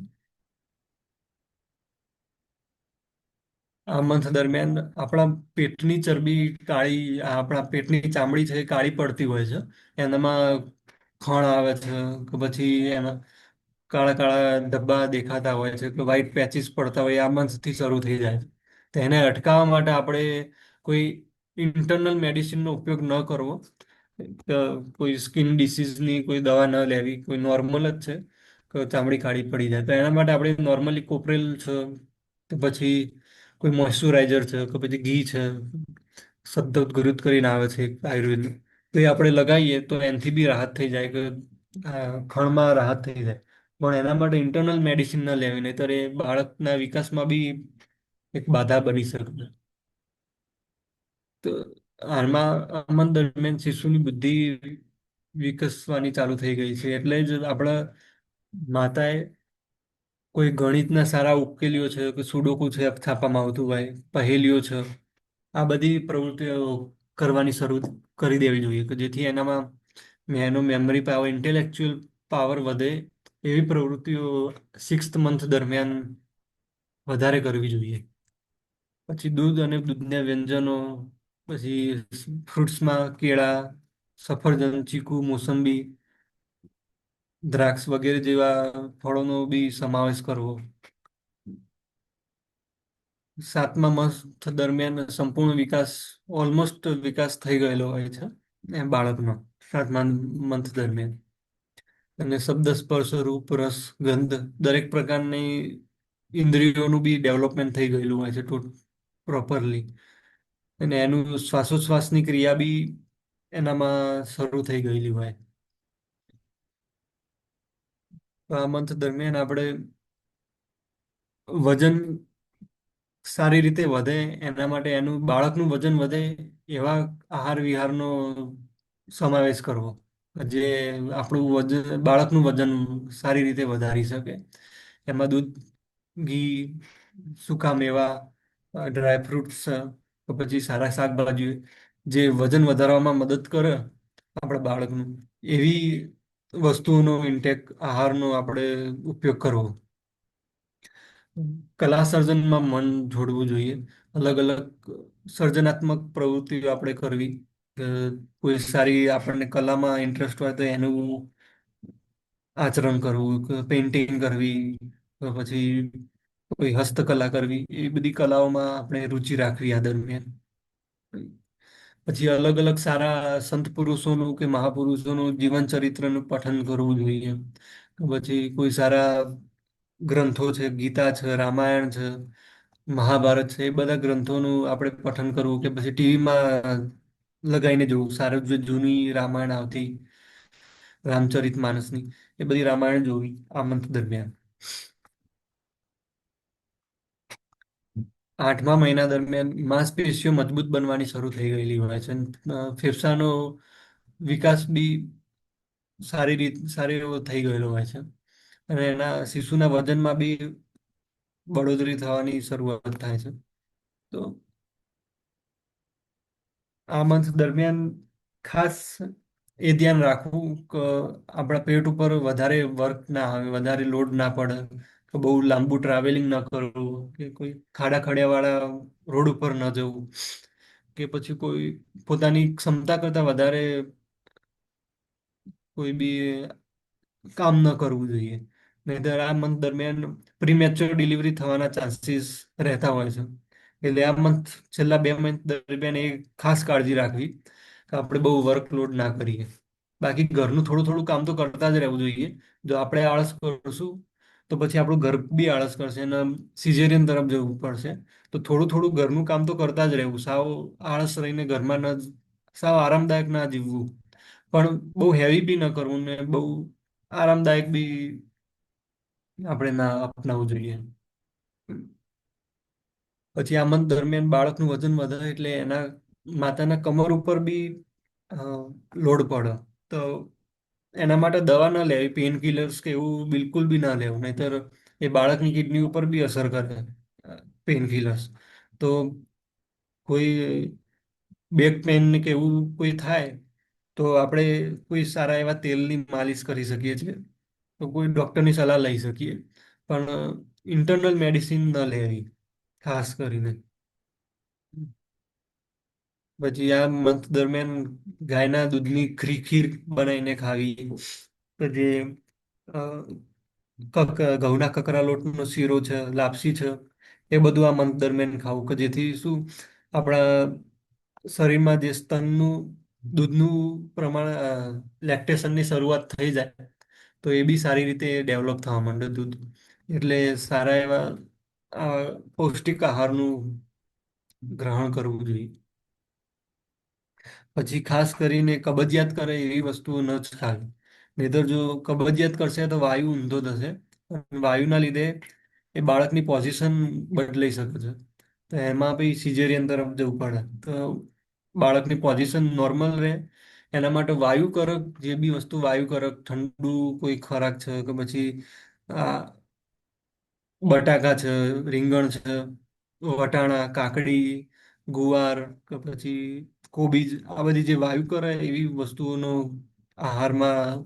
Speaker 3: આ મંથ દરમિયાન આપણા પેટની ચરબી આપણા પેટની ચામડી છે એ કાળી પડતી હોય છે. એનામાં ખણ આવે છે કે પછી એના કાળા કાળા ધબ્બા દેખાતા હોય છે કે વ્હાઈટ પેચીસ પડતા હોય, આ મંથથી શરૂ થઈ જાય છે. તો એને અટકાવવા માટે આપણે કોઈ ઇન્ટરનલ મેડિસિનનો ઉપયોગ ન કરવો. અ, કોઈ સ્કિન ડિસીઝની કોઈ દવા ન લેવી, કોઈ નોર્મલ જ છે કે ચામડી કાળી પડી જાય તો એના માટે આપણે નોર્મલી કોપરેલ છે કે પછી કોઈ મોઇશ્ચરાઇઝર છે કે પછી ઘી છે, સદ્ધત ગુરુત કરીને આવે છે એક આયુર્વેદનું, તો એ આપણે લગાવીએ તો એનાથી બી રાહત થઈ જાય કે ખણમાં રાહત થઈ જાય. પણ એના માટે ઇન્ટરનલ મેડિસિન ન લેવી, નહીતર એ બાળકના વિકાસમાં બી એક બાધા બની શકે છે. તો હાલમાં અમન દરમિયાન શિશુની બુદ્ધિ વિકસવાની ચાલુ થઈ ગઈ છે, એટલે જ આપણા માતાએ કોઈ ગણિતના સારા ઉકેલીઓ છે કે સુડોકુ છે છાપવામાં આવતું હોય, પહેલીઓ છે, આ બધી પ્રવૃત્તિઓ કરવાની શરૂ કરી દેવી જોઈએ કે જેથી એનો મેમરી પાવર, ઇન્ટેલેક્ચુઅલ પાવર વધે. એવી પ્રવૃત્તિઓ 6th મંથ દરમિયાન વધારે કરવી જોઈએ. પછી દૂધ અને દૂધના વ્યંજનો, પછી ફ્રૂટ્સમાં કેળા, સફરજન, ચીકુ, મોસંબી, દ્રાક્ષ વગેરે જેવા ફળોનો બી સમાવેશ કરવો. 7મા મંથ દરમિયાન સંપૂર્ણ ઓલમોસ્ટ વિકાસ થઈ ગયેલો હોય છે એ બાળકનો 7મા મંથ દરમિયાન. અને શબ્દ, સ્પર્શ, રૂપ, રસ, ગંધ દરેક પ્રકારની ઇન્દ્રિયોનું બી ડેવલપમેન્ટ થઈ ગયેલું હોય છે પ્રોપરલી. અને એનું શ્વાસોચ્છ્વાસની ક્રિયા બી એનામાં શરૂ થઈ ગયેલી હોય. તો આ મંથ દરમિયાન આપણે વજન સારી રીતે વધે એના માટે બાળકનું વજન વધે એવા આહાર વિહારનો સમાવેશ કરવો જે બાળકનું વજન સારી રીતે વધારી શકે. એમાં દૂધ, ઘી, સૂકા મેવા, ડ્રાય ફ્રૂટ્સ કે પછી સારા શાકભાજી જે વજન વધારવામાં મદદ કરે આપણા બાળકનું, એવી વસ્તુઓનો આહારનો આપણે ઉપયોગ કરવો. કલા સર્જનમાં મન જોડવું જોઈએ. અલગ અલગ સર્જનાત્મક પ્રવૃત્તિઓ આપણે કરવી. કે કોઈ સારી આપણને કલામાં ઇન્ટરેસ્ટ હોય તો એનું આચરણ કરવું, કે પેઇન્ટિંગ કરવી, કે પછી કોઈ હસ્તકલા કરવી, એ બધી કલાઓમાં આપણે રુચિ રાખવી આ દરમિયાન. પછી અલગ અલગ સારા સંત પુરુષોનું કે મહાપુરુષોનું જીવન ચરિત્રનું પઠન કરવું જોઈએ. પછી કોઈ સારા ગ્રંથો છે, ગીતા છે, રામાયણ છે, મહાભારત છે, એ બધા ગ્રંથોનું આપણે પઠન કરવું કે પછી ટીવીમાં લગાવીને જોવું. સારું જે જૂની રામાયણ આવતી રામચરિત માનસની, એ બધી રામાયણ જોવી આ મંથ દરમિયાન. 8મા મહિના દરમિયાન માંસપેશીઓ મજબૂત બનવાની શરૂ થઈ ગયેલી હોય છે. ફેફસાનો વિકાસ બી સારી એવો થઈ ગયેલો હોય છે. અને શિશુના વજનમાં બી બળોતરી થવાની શરૂઆત થાય છે. તો આ મંથ દરમિયાન ખાસ એ ધ્યાન રાખવું કે આપણા પેટ ઉપર વધારે વર્ક ના આવે, વધારે લોડ ના પડે, કે બહુ લાંબુ ટ્રાવેલિંગ ન કરવું, કે કોઈ ખાડા ખડિયાવાળા રોડ ઉપર ન જવું, કે પછી કોઈ પોતાની ક્ષમતા કરતાં વધારે કોઈ બી કામ ન કરવું જોઈએ. નહીંતર આ મંથ દરમિયાન પ્રીમેચ્યોર ડિલિવરી થવાના ચાન્સીસ રહેતા હોય છે. એટલે આ છેલ્લા 2 મંથ દરમિયાન એ ખાસ કાળજી રાખવી કે આપણે બહુ વર્કલોડ ના કરીએ. બાકી ઘરનું થોડું થોડું કામ તો કરતા જ રહેવું જોઈએ. જો આપણે આળસ કરશું તો પછી આપણું ઘર બી આળસ કરશે અને સિઝેરિયન તરફ જવું પડશે. તો થોડું થોડું ઘરનું કામ તો કરતા જ રહેવું. સાવ આળસ રહીને ઘરમાં સાવ આરામદાયક ના જીવવું, પણ બહુ હેવી બી ન કરવું ને બહુ આરામદાયક બી આપણે ના અપનાવવું જોઈએ. પછી આ મંથ દરમિયાન બાળકનું વજન વધે એટલે એના માતાના કમર ઉપર બી અ, લોડ પડે. તો એના માટે દવા ના લેવી, પેઇન કિલર્સ કે એવું બિલકુલ બી ના લેવું, નહીતર એ બાળકની કિડની ઉપર બી અસર કરે પેઇન કિલર્સ. તો કોઈ બેક પેન કે એવું કોઈ થાય તો આપણે કોઈ સારા એવા તેલની માલિશ કરી શકીએ છીએ, તો કોઈ ડૉક્ટરની સલાહ લઈ શકીએ, પણ ઇન્ટરનલ મેડિસિન ન લેવી ખાસ કરીને. પછી આ મંથ દરમિયાન ગાયના દૂધની ખીર બનાવીને ખાવી, પછી અ, ઘઉંના કકરા લોટનો શીરો છે, લાપસી છે, એ બધું આ મંથ દરમિયાન ખાવું કે જેથી શું આપણા શરીરમાં જે સ્તનનું દૂધનું પ્રમાણ લેક્ટેશનની શરૂઆત થઈ જાય તો એ બી સારી રીતે ડેવલપ થવા માંડે દૂધ. એટલે સારા એવા પૌષ્ટિક આહારનું ગ્રહણ કરવું જોઈએ. પછી ખાસ કરીને કબજિયાત કરે એવી વસ્તુઓ ન જ ખાવી. નહીંતર જો કબજિયાત કરશે તો વાયુ ઊંધો થશે. અને વાયુના લીધે એ બાળકની પોઝિશન બદલાઈ શકે છે. તો એમાં બી સિઝેરિયન તરફ જવું પડે. તો બાળકની પોઝિશન નોર્મલ રહે એના માટે વાયુકરક જે બી વસ્તુ વાયુકરક ઠંડુ કોઈ ખોરાક છે કે પછી આ બટાકા છે, રીંગણ છે, વટાણા, કાકડી, ગુવાર કે પછી કોબીજ, આ બધી જે વાયુ કરે એવી વસ્તુઓનો આહારમાં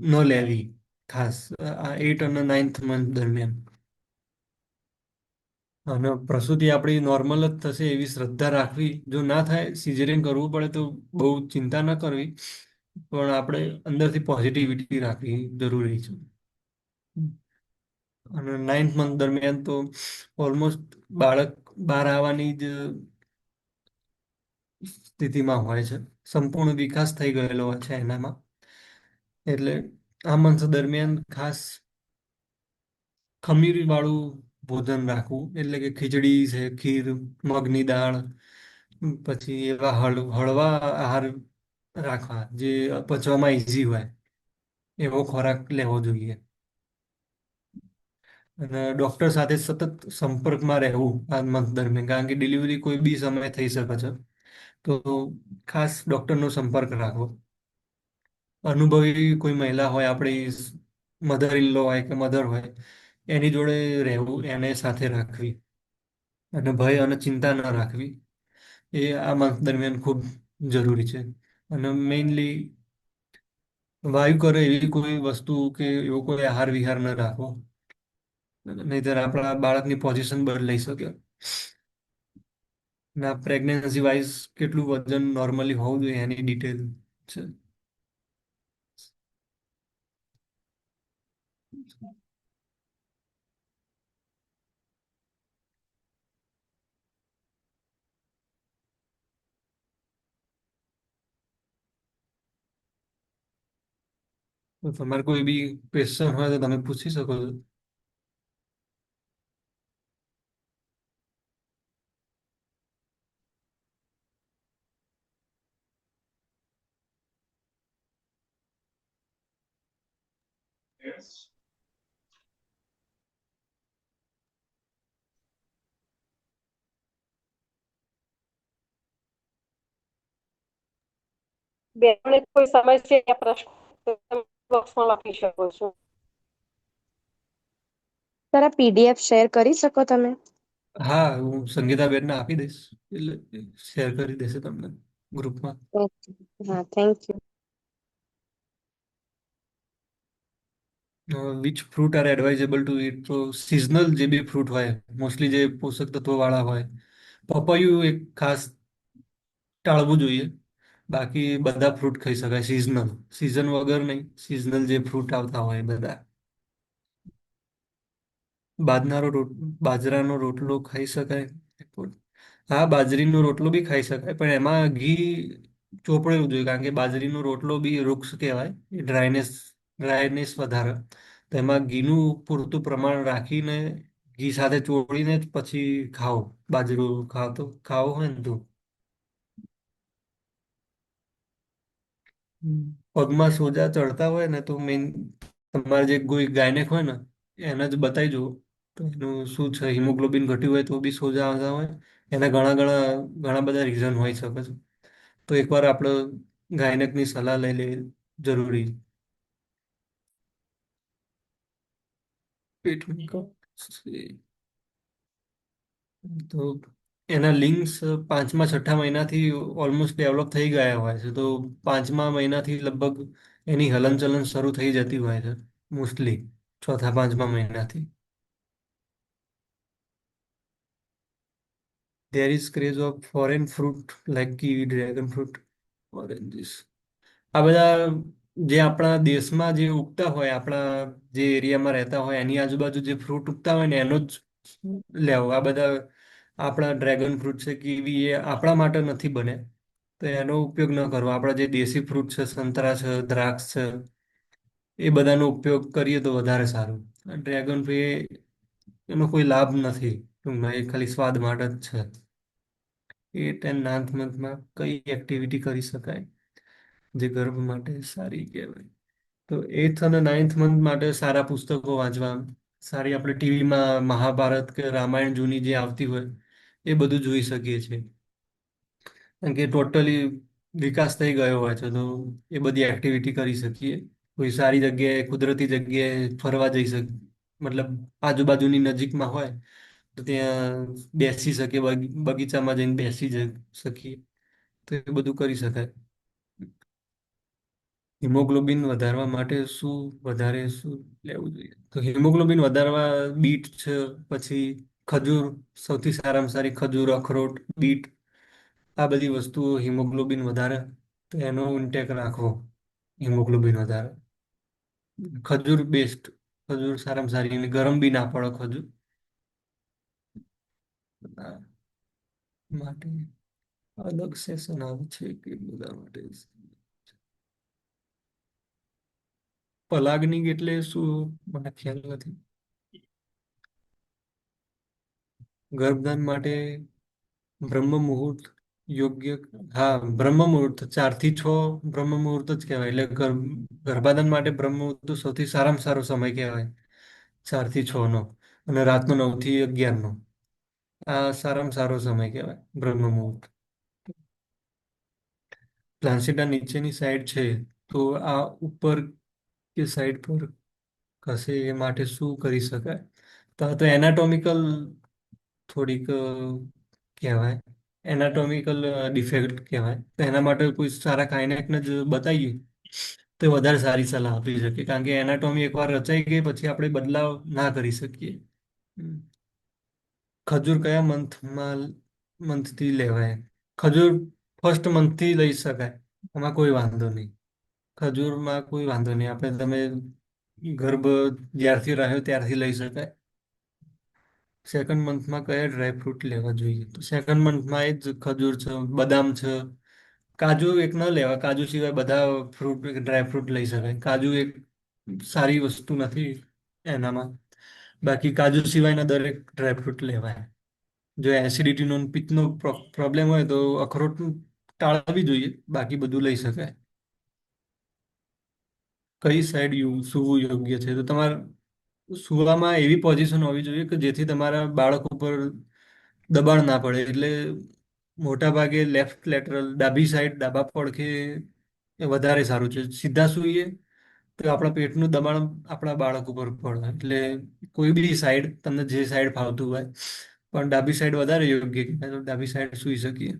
Speaker 3: ન લેવી ખાસ આ 8 અને 9th મંથ દરમિયાન. અને પ્રસૂતિ આપણી નોર્મલ જ થશે એવી શ્રદ્ધા રાખવી. જો ના થાય સિઝેરિયન કરવું પડે તો બહુ ચિંતા ન કરવી, પણ આપણે અંદરથી પોઝિટિવિટી રાખવી જરૂરી છે. અને 9th મંથ દરમિયાન તો ઓલમોસ્ટ બાળક બહાર આવવાની જ સ્થિતિમાં હોય છે. સંપૂર્ણ વિકાસ થઈ ગયેલો હોય છે એનામાં. એટલે આ મંથ દરમિયાન ખાસ ખમીર વાળું ભોજન રાખવું, એટલે કે ખીચડી છે, ખીર, મગની દાળ, પછી એવા હળવા આહાર રાખવા જે પચવામાં ઈઝી હોય એવો ખોરાક લેવો જોઈએ. અને ડૉક્ટર સાથે સતત સંપર્કમાં રહેવું આ મંથ દરમિયાન, કારણ કે ડિલિવરી કોઈ બી સમયે થઈ શકે છે. તો ખાસ ડૉક્ટરનો સંપર્ક રાખવો. અનુભવી કોઈ મહિલા હોય, આપણી મધર ઇન લો હોય કે મધર હોય, એની જોડે રહેવું, એને સાથે રાખવી અને ભય અને ચિંતા ન રાખવી એ આ મંથ દરમિયાન ખૂબ જરૂરી છે. અને મેઇનલી વાયુ કરે એવી કોઈ વસ્તુ કે એવો કોઈ આહાર વિહાર ન રાખવો, નહીંતર આપણા બાળકની પોઝિશન બદલાઈ શકે. ના પ્રેગ્નન્સી વાઇઝ કેટલું વજન નોર્મલી હોવું જોઈએ એની ડિટેલ છે. તો તમારે કોઈ બી ક્વેશ્ચન હોય તો તમે પૂછી શકો છો.
Speaker 1: Yes.
Speaker 2: બેનને કોઈ સમસ્યા યા પ્રશ્ન તો તમે બોક્સમાં લખી શકો છો.
Speaker 5: સર આ પીડીએફ શેર કરી શકો તમે?
Speaker 3: હા, હું સંગીતાબેનને આપી દઈશ, એટલે શેર કરી દેશે તમને ગ્રુપમાં.
Speaker 5: ઓકે. હા, thank you.
Speaker 3: Which fruit are advisable to eat? તો સિઝનલ જે બી ફ્રૂટ હોય, મોસ્ટલી જે પોષક તત્વો વાળા હોય, પપૈયું એક ખાસ ટાળવું જોઈએ. બાકી બધા ફ્રૂટ ખાઈ શકાય સિઝનલ, સિઝન વગર નહીં, સિઝનલ જે ફ્રૂટ આવતા હોય એ બધા. બાજરાનો રોટલો ખાઈ શકાય. હા, બાજરીનો રોટલો બી ખાઈ શકાય, પણ એમાં ઘી ચોપડેલું જોઈએ, કારણ કે બાજરીનો રોટલો બી વૃક્ષ કહેવાય. એ ડ્રાયનેસ વધારે. તો એમાં ઘીનું પૂરતું પ્રમાણ રાખીને ઘી સાથે ચોળીને જ પછી ખાઓ. બાજરો ખાવો હોય ને તો. પગમાં સોજા ચડતા હોય ને તો મેન તમારે જે કોઈ ગાયનેક હોય ને એને જ બતાવી જુઓ. તો એનું શું છે, હિમોગ્લોબિન ઘટ્યું હોય તો બી સોજા આવતા હોય. એના ઘણા ઘણા ઘણા બધા રીઝન હોઈ શકે છે. તો એકવાર આપણે ગાયનેકની સલાહ લઈ લેવી જરૂરી. પેટની કફ છે તો એના લિંક્સ પાંચમા છઠ્ઠા મહિનાથી ઓલમોસ્ટ ડેવલપ થઈ ગયા હોય છે. તો પાંચમા મહિનાથી લગભગ એની હલનચલન શરૂ થઈ જતી હોય છે મોસ્ટલી ચોથા પાંચમા મહિનાથી. There is craze of foreign fruit like kiwi, dragon fruit, oranges. આ બધા જે આપણા દેશમાં જે ઉગતા હોય, આપણા જે એરિયામાં રહેતા હોય એની આજુબાજુ જે ફ્રૂટ ઉગતા હોય ને એનો જ લેવો. આ બધા આપણા ડ્રેગન ફ્રૂટ છે, કીવી, એ આપણા માટે નથી બને, તો એનો ઉપયોગ ન કરવો. આપણા જે દેશી ફ્રૂટ છે, સંતરા છે, દ્રાક્ષ છે, એ બધાનો ઉપયોગ કરીએ તો વધારે સારું. ડ્રેગન ફ્રૂટ એનો કોઈ લાભ નથી ટૂંકમાં, એ ખાલી સ્વાદ માટે જ છે. 8 અને 9th મંથમાં કઈ એક્ટિવિટી કરી શકાય જે ગર્ભ માટે સારી કહેવાય? તો 8th અને 9th મંથ માટે સારા પુસ્તકો વાંચવા, સારી આપણે ટીવીમાં મહાભારત કે રામાયણ જૂની જે આવતી હોય એ બધું જોઈ શકીએ છીએ. કારણ કે ટોટલી વિકાસ થઈ ગયો હોય છે, તો એ બધી એક્ટિવિટી કરી શકીએ. કોઈ સારી જગ્યાએ, કુદરતી જગ્યાએ ફરવા જઈ શકીએ, મતલબ આજુબાજુની નજીકમાં હોય તો ત્યાં બેસી શકીએ, બગીચામાં જઈને બેસી શકીએ, તો એ બધું કરી શકાય. હિમોગ્લોબિન વધારવા માટે શું લેવું જોઈએ? તો હિમોગ્લોબિન વધારવા બીટ છે, પછી ખજૂર, સૌથી સારામાં સારી ખજૂર, અખરોટ, બીટ, આ બધી વસ્તુઓ હિમોગ્લોબિન વધારે, તો એનો ઇન્ટેક રાખવો. હિમોગ્લોબિન વધારે ખજૂર બેસ્ટ, ખજૂર સારામાં સારી, અને ગરમ બી ના પડે ખજૂર. આ માટે અલગ સેશન આવે છે કે બધા માટે? પલાગનિક એટલે શું મને ખ્યાલ નથી. ગર્ભધાન માટે બ્રહ્મ મુહૂર્ત યોગ્ય? હા, બ્રહ્મ મુહૂર્ત 4 થી 6 બ્રહ્મ મુહૂર્ત જ કહેવાય. એટલે ગર્ભાધાન માટે બ્રહ્મ મુહૂર્ત તો સૌથી સારામાં સારો સમય કહેવાય, 4 થી 6 નો, અને રાતનો 9 થી 11 નો. આ સારામાં સારો સમય કહેવાય બ્રહ્મ મુહૂર્ત. પ્લાન્સિટા નીચેની સાઈડ છે, તો આ ઉપર કે સાઈડ પર કશે, એ માટે શું કરી શકાય? તો એનાટોમિકલ થોડીક કહેવાય, એનાટોમિકલ ડિફેક્ટ કહેવાય. તો એના માટે કોઈ સારા ગાયનેકને જ બતાવીએ તો વધારે સારી સલાહ આપી શકે. કારણ કે એનાટોમી એકવાર રચાઈ ગઈ પછી આપણે બદલાવ ના કરી શકીએ. ખજૂર કયા મંથથી લેવાય? ખજૂર ફર્સ્ટ મંથથી લઈ શકાય, એમાં કોઈ વાંધો નહીં. ખજૂરમાં કોઈ વાંધો નહીં, તમે ગર્ભ જ્યારથી રહ્યો ત્યારથી લઈ શકાય. સેકન્ડ મંથમાં કયા ડ્રાયફ્રૂટ લેવા જોઈએ? તો સેકન્ડ મંથમાં એ જ ખજૂર છે, બદામ છે, કાજુ એક ન લેવા. કાજુ સિવાય બધા ફ્રૂટ, ડ્રાયફ્રૂટ લઈ શકાય. કાજુ એક સારી વસ્તુ નથી એનામાં, બાકી કાજુ સિવાયના દરેક ડ્રાયફ્રૂટ લેવાય. જો એસિડિટીનો, પિત્તનો પ્રોબ્લેમ હોય તો અખરોટ ટાળવી જોઈએ, બાકી બધું લઈ શકાય. કઈ સાઈડ સૂવું યોગ્ય છે? તો તમારે સૂવામાં એવી પોઝિશન હોવી જોઈએ કે જેથી તમારા બાળક ઉપર દબાણ ના પડે. એટલે મોટા ભાગે લેફ્ટ લેટરલ, ડાબી સાઈડ, ડાબા પડખે એ વધારે સારું છે. સીધા સૂઈએ તો આપણા પેટનું દબાણ આપણા બાળક ઉપર પડે. એટલે કોઈ બી સાઈડ, તમને જે સાઈડ ફાવતું હોય, પણ ડાબી સાઈડ વધારે યોગ્ય કહેવાય, તો ડાબી સાઈડ સૂઈ શકીએ.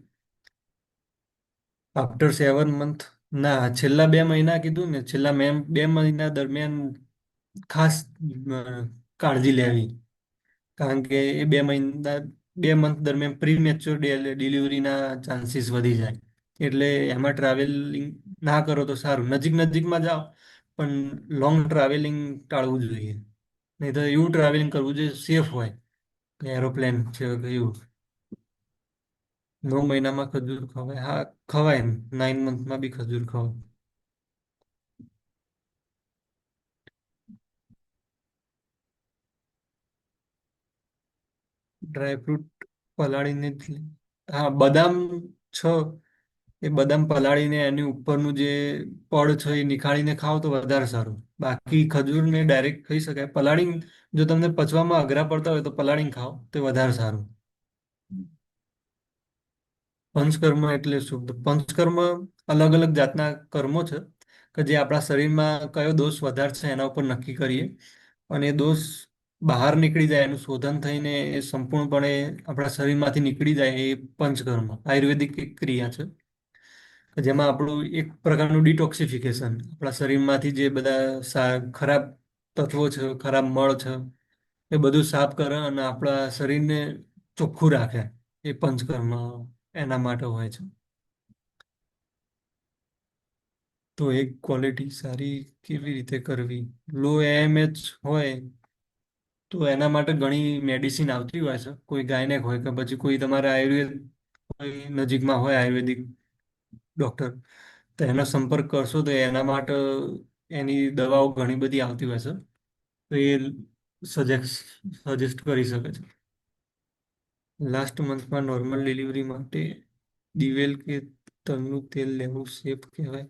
Speaker 3: આફ્ટર 7 મંથ, ના, છેલ્લા 2 મહિના કીધું ને, છેલ્લા 2 મહિના દરમિયાન ખાસ કાળજી લેવી. કારણ કે એ 2 મહિના, 2 મંથ દરમિયાન પ્રીમેચ્યોર ડિલિવરીના ચાન્સીસ વધી જાય. એટલે એમાં ટ્રાવેલિંગ ના કરો તો સારું. નજીક નજીકમાં જાઓ, પણ લોંગ ટ્રાવેલિંગ ટાળવું જોઈએ. નહીં તો એવું ટ્રાવેલિંગ કરવું જે સેફ હોય, એરોપ્લેન છે કે એવું. 9 મહિનામાં ખજૂર ખવાય? હા, ખવાય ને. 9 મંથમાં બી ખજૂર ખવાય. ડ્રાયફ્રૂટ પલાળીને હા, બદામ છો, એ બદામ પલાળીને એની ઉપરનું જે પડ છે એ નિખાળીને ખાઓ તો વધારે સારું. બાકી ખજૂરને ડાયરેક્ટ ખાઈ શકાય. પલાળીને, જો તમને પચવામાં અઘરા પડતા હોય તો પલાળીને ખાઓ તો વધારે સારું. પંચકર્મ એટલે શું? તો પંચકર્મ અલગ અલગ જાતના કર્મો છે કે જે આપણા શરીરમાં કયો દોષ વધારે છે એના ઉપર નક્કી કરીએ, અને એ દોષ બહાર નીકળી જાય, એનું શોધન થઈને એ સંપૂર્ણપણે આપણા શરીરમાંથી નીકળી જાય, એ પંચકર્મ આયુર્વેદિક એક ક્રિયા છે કે જેમાં આપણું એક પ્રકારનું ડિટોક્સિફિકેશન, આપણા શરીરમાંથી જે બધા ખરાબ તત્વો છે, ખરાબ મળ છે, એ બધું સાફ કરે અને આપણા શરીરને ચોખ્ખું રાખે. એ પંચકર્મ એના માટે હોય છે. તો એક ક્વોલિટી સારી કેવી રીતે કરવી? લો એએમએચ હોય તો એના માટે ઘણી મેડિસિન આવતી હોય છે. કોઈ ગાયનેક હોય કે પછી કોઈ તમારે આયુર્વેદ કોઈ નજીકમાં હોય આયુર્વેદિક ડૉક્ટર, તો એનો સંપર્ક કરશો તો એના માટે એની દવાઓ ઘણી બધી આવતી હોય છે. તો એ સજેસ્ટ કરી શકે છે. લાસ્ટ મંથમાં નોર્મલ ડિલિવરી માટે દિવેલ કે તલનું તેલ લેવું સેફ કહેવાય?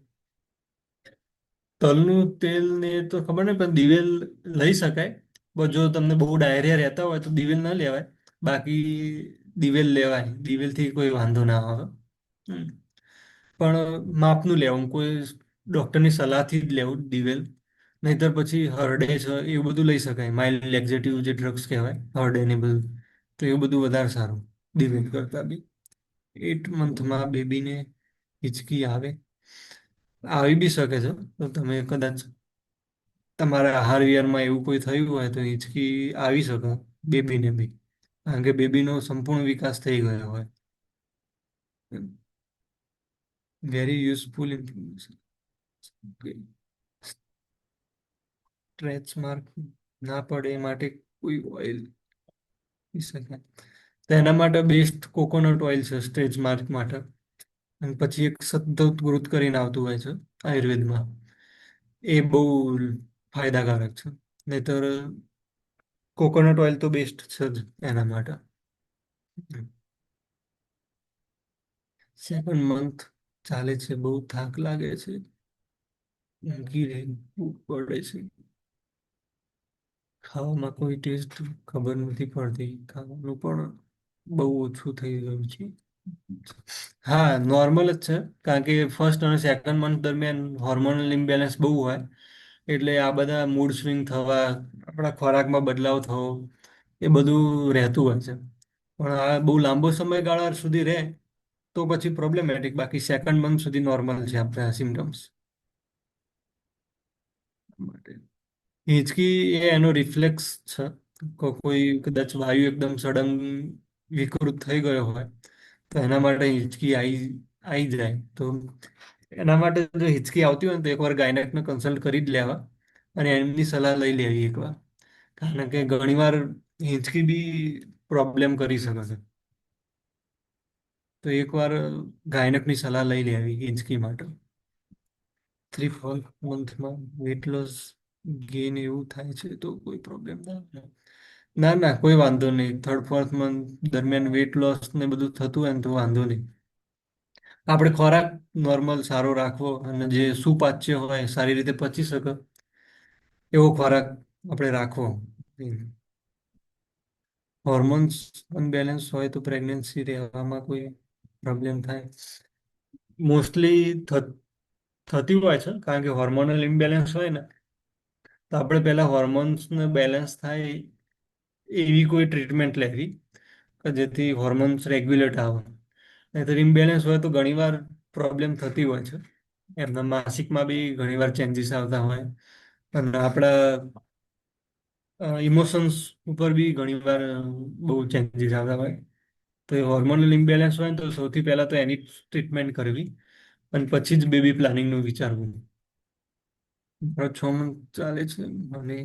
Speaker 3: તલનું તેલ ને તો ખબર નહીં, પણ દિવેલ લઈ શકાય. પણ જો તમને બહુ ડાયરિયા રહેતા હોય તો દિવેલ ના લેવાય. બાકી દિવેલ લેવાય, દિવેલથી કોઈ વાંધો ના આવે. હમ. પણ માપનું લેવું, કોઈ ડૉક્ટરની સલાહથી જ લેવું દિવેલ. નહીતર પછી હરડે છે એવું બધું લઈ શકાય, માઇલ્ડ લેક્ઝેટિવ જે ડ્રગ્સ કહેવાય, હરડે ને બધું. તો એવું બધું વધારે સારું દિવેલ કરતાં બી. 8 મંથમાં બેબીને હિચકી આવે, આવી બી શકે છે. તો તમે કદાચ તમારા આહાર વિહારમાં એવું કોઈ થયું હોય તો હિચકી આવી શકે બેબીને બી, કારણ કે બેબીનો સંપૂર્ણ વિકાસ થઈ ગયો હોય. Very useful information. Stretch mark ના પડે એ માટે કોઈ ઓઇલ પી શકાય? તો એના માટે બેસ્ટ કોકોનટ ઓઇલ છે સ્ટ્રેચ માર્ક માટે. અને પછી એક સદ્ધત ગ્રોથ કરીને આવતું હોય છે આયુર્વેદમાં, એ બહુ ફાયદાકારક છે. નહીતર કોકોનટ ઓઇલ તો બેસ્ટ છે જ એના માટે. 2nd મંથ ચાલે છે, બહુ થાક લાગે છે, ઊંઘી રહેવું પડે છે, ખાવામાં કોઈ ટેસ્ટ ખબર નથી પડતી, ખાવાનું પણ બહુ ઓછું થઈ ગયું છે. હા, નોર્મલ જ છે, કારણ કે 1st અને 2nd મંથ દરમિયાન હોર્મોનલ ઇમ્બેલેન્સ બહુ હોય. એટલે આ બધા મૂડ સ્વિંગ થવા, આપણા ખોરાકમાં બદલાવ થવો, એ બધું રહેતું હોય છે. પણ આ બહુ લાંબો સમયગાળા સુધી રહે તો પછી પ્રોબ્લેમેટિક. બાકી 2nd મંથ સુધી નોર્મલ છે આપણા સિમ્ટમ્સ માટે. હિંચકી એ એનો રિફ્લેક્સ છે. કોઈ કદાચ વાયુ એકદમ સડન વિકૃત થઈ ગયો હોય તો એના માટે હિંચકી આવી જાય. તો એના માટે જો હિંચકી આવતી હોય ને તો એકવાર ગાયનેકને કન્સલ્ટ કરી જ લેવા અને એમની સલાહ લઈ લેવી એકવાર, કારણ કે ઘણીવાર હિંચકી બી પ્રોબ્લેમ કરી શકે છે. તો એકવાર ગાયનેકની સલાહ લઈ લેવી હિંચકી માટે. 3-4 મંથમાં વેટ લોસ ગેઇન એવું થાય છે તો કોઈ પ્રોબ્લેમ ના ના, કોઈ વાંધો નહીં. 3rd-4th મંથ દરમિયાન વેટ લોસ ને બધું થતું હોય ને તો વાંધો નહીં. આપણે ખોરાક નોર્મલ સારો રાખવો અને જે સુપાચ્ય હોય, સારી રીતે પચી શકે એવો ખોરાક આપણે રાખવો. હોર્મોન્સ અનબેલેન્સ હોય તો પ્રેગ્નન્સી રહેવામાં કોઈ પ્રોબ્લેમ થાય? મોસ્ટલી થતી હોય છે, કારણ કે હોર્મોનલ ઇમ્બેલેન્સ હોય ને તો આપણે પહેલાં હોર્મોન્સને બેલેન્સ થાય એવી કોઈ ટ્રીટમેન્ટ લેવી કે જેથી હોર્મોન્સ રેગ્યુલેટ આવે. નહીંતર ઇમ્બેલેન્સ હોય તો ઘણીવાર પ્રોબ્લેમ થતી હોય છે. એમના માસિકમાં બી ઘણીવાર ચેન્જીસ આવતા હોય અને આપણા ઇમોશન્સ ઉપર બી ઘણીવાર બહુ ચેન્જીસ આવતા હોય. તો એ હોર્મોનલ ઇમ્બેલેન્સ હોય ને તો સૌથી પહેલાં તો એની ટ્રીટમેન્ટ કરવી અને પછી જ બેબી પ્લાનિંગનું વિચારવું. 6 મંથ ચાલે છે મને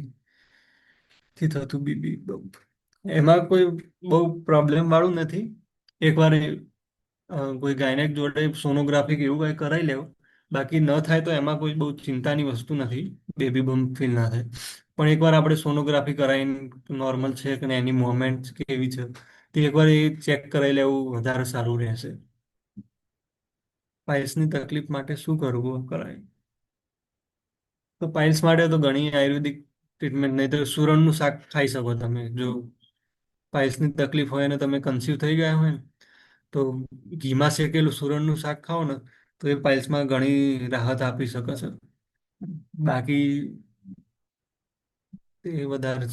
Speaker 3: થી થતું બીબી બહુ, એમાં કોઈ બહુ પ્રોબ્લેમ વાળું નથી. એકવાર કોઈ ગાયનેક જોડે સોનોગ્રાફી કે એવું કંઈ કરાવી લેવું. બાકી ન થાય તો એમાં કોઈ બહુ ચિંતાની વસ્તુ નથી, બેબી બમ્પ ફીલ ના થાય. પણ એકવાર આપણે સોનોગ્રાફી કરાવીને નોર્મલ છે કે એની મોમેન્ટ કેવી છે તે એકવાર એ ચેક કરાવી લેવું વધારે સારું રહેશે. પાઇલ્સની તકલીફ માટે શું કરવું કરાય? તો પાઇલ્સ માટે તો ઘણી આયુર્વેદિક ટ્રીટમેન્ટ, નહીં તો સુરણનું શાક ખાઈ શકો તમે. જો પાઇલ્સની તકલીફ હોય અને તમે કન્સીવ થઈ ગયા હોય ને તો ઘીમાં શેકેલું સુરણનું શાક ખાઓ ને તો એ પાઇલ્સમાં ઘણી રાહત આપી શકે છે. બાકી તે વધારે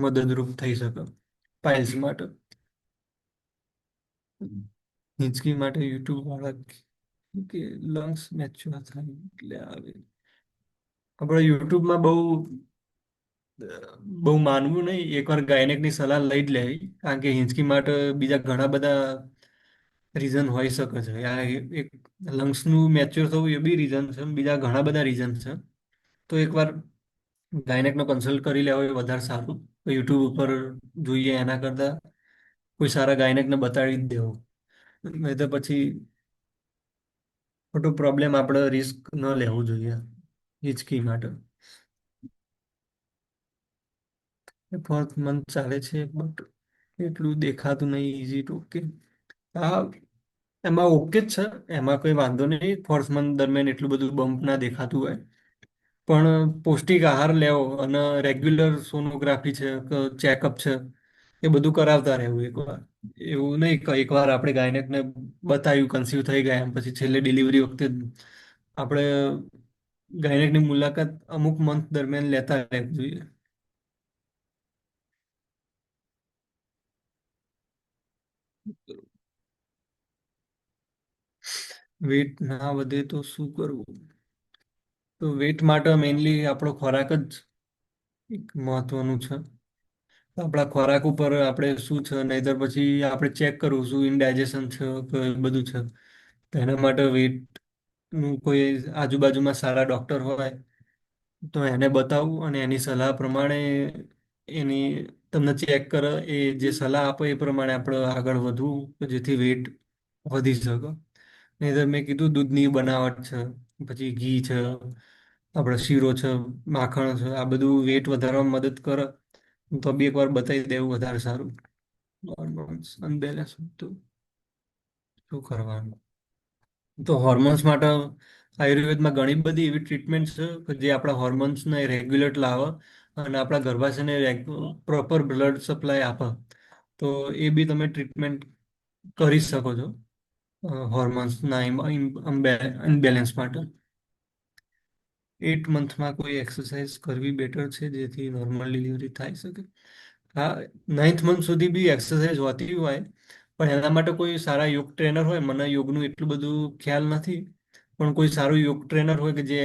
Speaker 3: મદદરૂપ થઈ શકે પાઇલ્સ માટે. હિંચકી માટે યુટ્યુબ વાળા કે લંગ્સ મેચ્યોર થાય એટલે આવે. આપણે યુટ્યુબમાં બહુ માનવું નહીં, એકવાર ગાયનેકની સલાહ લઈ જ લેવી, કારણ કે હિંચકી માટે બીજા ઘણા બધા રીઝન હોઈ શકે છે. આ એક લંગ્સનું મેચ્યોર થવું એ બી રીઝન છે, બીજા ઘણા બધા રીઝન છે. તો એકવાર ગાયનેકનો કન્સલ્ટ કરી લેવો એ વધારે સારું. યુટ્યુબ ઉપર જોઈએ એના કરતાં કોઈ સારા ગાયનેકને બતાવી જ દેવું. નહીં તો પછી ખોટો પ્રોબ્લેમ આપણે રિસ્ક ન લેવું જોઈએ હિચકી માટે. 4th મંથ ચાલે છે, બટ એટલું દેખાતું નહીં. Easy to okay. હા, એમાં ઓકે જ છે, એમાં કોઈ વાંધો નહીં. 4th મંથ દરમિયાન એટલું બધું બમ્પ ના દેખાતું હોય, પણ પૌષ્ટિક આહાર લેવો અને રેગ્યુલર સોનોગ્રાફી છે કે ચેકઅપ છે એ બધું કરાવતા રહેવું એકવાર. એવું નહીં કે એકવાર આપણે ગાયનેકને બતાવ્યું, કન્સીવ થઈ ગયા, એમ પછી છેલ્લે ડિલિવરી વખતે આપણે ગાયનેકની મુલાકાત અમુક મંથ દરમિયાન લેતા રહેવું જોઈએ. વેટ ના વધે તો શું કરવું? તો વેટ માટે મેઇનલી આપણો ખોરાક જ એક મહત્વનું છે. તો આપણા ખોરાક ઉપર આપણે શું છે, નહીંતર પછી આપણે ચેક કરવું શું ઇનડાયજેશન છે કે એ બધું છે. તો એના માટે વેટનું કોઈ આજુબાજુમાં સારા ડૉક્ટર હોય તો એને બતાવવું અને એની સલાહ પ્રમાણે એની તમને ચેક કરે, એ જે સલાહ આપે એ પ્રમાણે આપણે આગળ વધવું કે જેથી વેટ વધી શકે. નહીંતર મેં કીધું દૂધની બનાવટ છે, પછી ઘી છે, આપણે શીરો છે, માખણ છે, આ બધું વેટ વધારવામાં મદદ કરે. તો બી એકવાર બતાવી દેવું વધારે સારું. હોર્મોન્સ અનબેલેન્સ તો શું કરવાનું? તો હોર્મોન્સ માટે આયુર્વેદમાં ઘણી બધી એવી ટ્રીટમેન્ટ છે કે જે આપણા હોર્મોન્સને રેગ્યુલેટ લાવે અને આપણા ગર્ભાશયને પ્રોપર બ્લડ સપ્લાય આપે. તો એ બી તમે ટ્રીટમેન્ટ કરી શકો છો હોર્મોન્સના ઇમ્બેલેન્સ માટે. 8 મંથમાં કોઈ એક્સરસાઇઝ કરવી બેટર છે જેથી નોર્મલ ડિલિવરી થઈ શકે? હા, 9th મંથ સુધી બી એક્સરસાઇઝ હોતી હોય, પણ એના માટે કોઈ સારા યોગ ટ્રેનર હોય. મને યોગનું એટલું બધું ખ્યાલ નથી, પણ કોઈ સારું યોગ ટ્રેનર હોય કે જે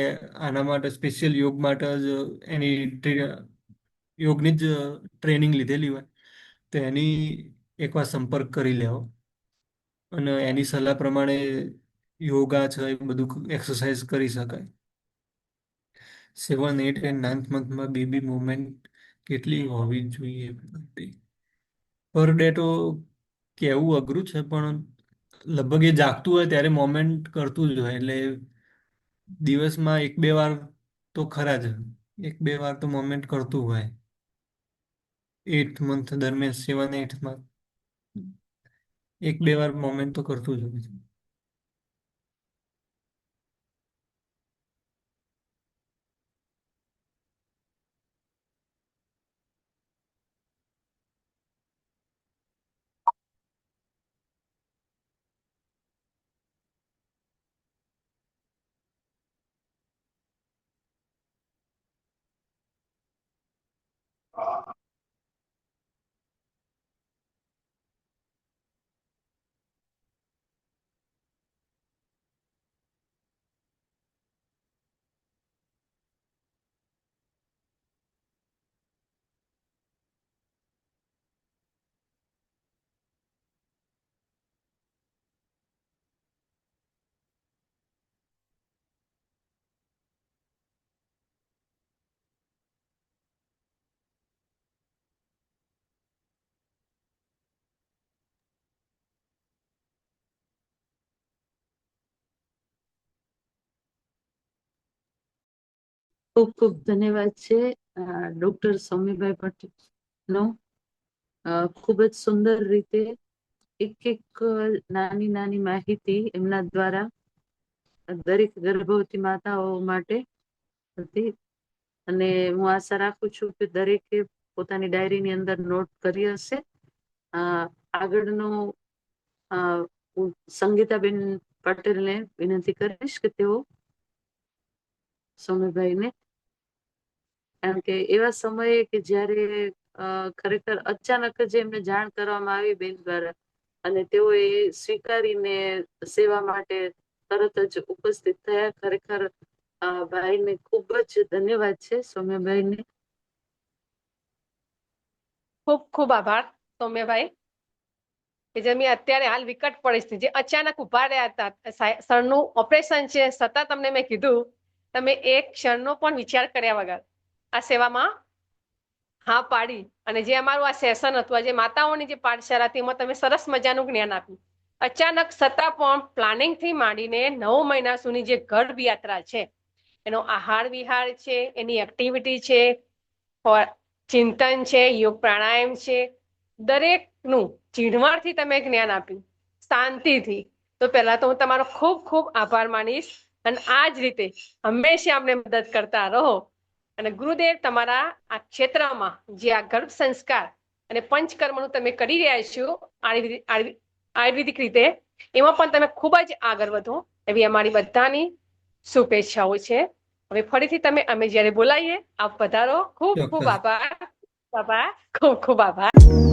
Speaker 3: આના માટે સ્પેશિયલ યોગ માટે જ એની યોગની જ ટ્રેનિંગ લીધેલી હોય તો એની એકવાર સંપર્ક કરી લેવો અને એની સલાહ પ્રમાણે યોગા છે એ બધું એક્સરસાઇઝ કરી શકાય. 7, 8 એન્ડ 9th મંથમાં બેબી મુવમેન્ટ કેટલી હોવી જોઈએ પર ડે? તો કહેવું અઘરું છે, પણ લગભગ એ જાગતું હોય ત્યારે મોમેન્ટ કરતું જ હોય, એટલે દિવસમાં 1-2 વાર તો ખરા જ, 1-2 વાર તો મોમેન્ટ કરતું હોય 8th મંથ દરમિયાન. 7, 8માં 1-2 વાર મોમેન્ટ તો કરતું જ હોય.
Speaker 6: ખૂબ ખૂબ ધન્યવાદ છે ડોક્ટર સૌમ્યભાઈ પટેલ નો. ખૂબ જ સુંદર રીતે એક એક નાની નાની માહિતી એમના દ્વારા દરેક ગર્ભવતી માતાઓ માટે હતી. અને હું આશા રાખું છું કે દરેકે પોતાની ડાયરીની અંદર નોટ કરી હશે. આગળનો હું સંગીતાબેન પટેલને વિનંતી કરીશ કે તેઓ સૌમ્યભાઈને કારણ કે એવા સમયે કે જ્યારે ખરેખર અચાનક જ એમને જાણ કરવામાં આવી બેન દ્વારા અને તેઓએ સ્વીકારીને સેવા માટે તરત જ ઉપસ્થિત થયા. ખરેખર ભાઈને ખૂબ જ ધન્યવાદ છે, સૌમ્યભાઈને.
Speaker 2: ખૂબ ખૂબ આભાર સૌમ્યભાઈ કે જેમ અત્યારે હાલ વિકટ પરિસ્થિતિ જે અચાનક ઉભા રહ્યા હતા. સરનું ઓપરેશન છે, છતાં તમને મેં કીધું તમે એક ક્ષણનો પણ વિચાર કર્યા વગર આ સેવામાં હા પાડી અને જે અમારું આ સેશન હતું, આજે માતાઓની જે પાઠશાળા હતી એમાં તમે સરસ મજાનું જ્ઞાન આપ્યું. અચાનક છતાં પણ પ્લાનિંગ થી માંડીને 9 મહિના સુધી જે ગર્ભ યાત્રા છે એનો આહાર વિહાર છે, એની એક્ટિવિટી છે, ચિંતન છે, યોગ પ્રાણાયામ છે, દરેકનું ઝીણવટથી તમે જ્ઞાન આપ્યું શાંતિથી. તો પહેલા તો હું તમારો ખૂબ ખૂબ આભાર માનીશ અને આ જ રીતે હંમેશા અમને મદદ કરતા રહો. અને ગુરુદેવ તમારા આ ક્ષેત્રમાં જે આ ગર્ભ સંસ્કાર અને પંચકર્મનું તમે કરી રહ્યા છો આયુર્વેદિક રીતે, એમાં પણ તમે ખૂબ જ આગળ વધો એવી અમારી બધાની શુભેચ્છાઓ છે. હવે ફરીથી તમે અમે જ્યારે બોલાવીએ આપ પધારો. ખૂબ ખૂબ આભાર. ખૂબ ખૂબ આભાર.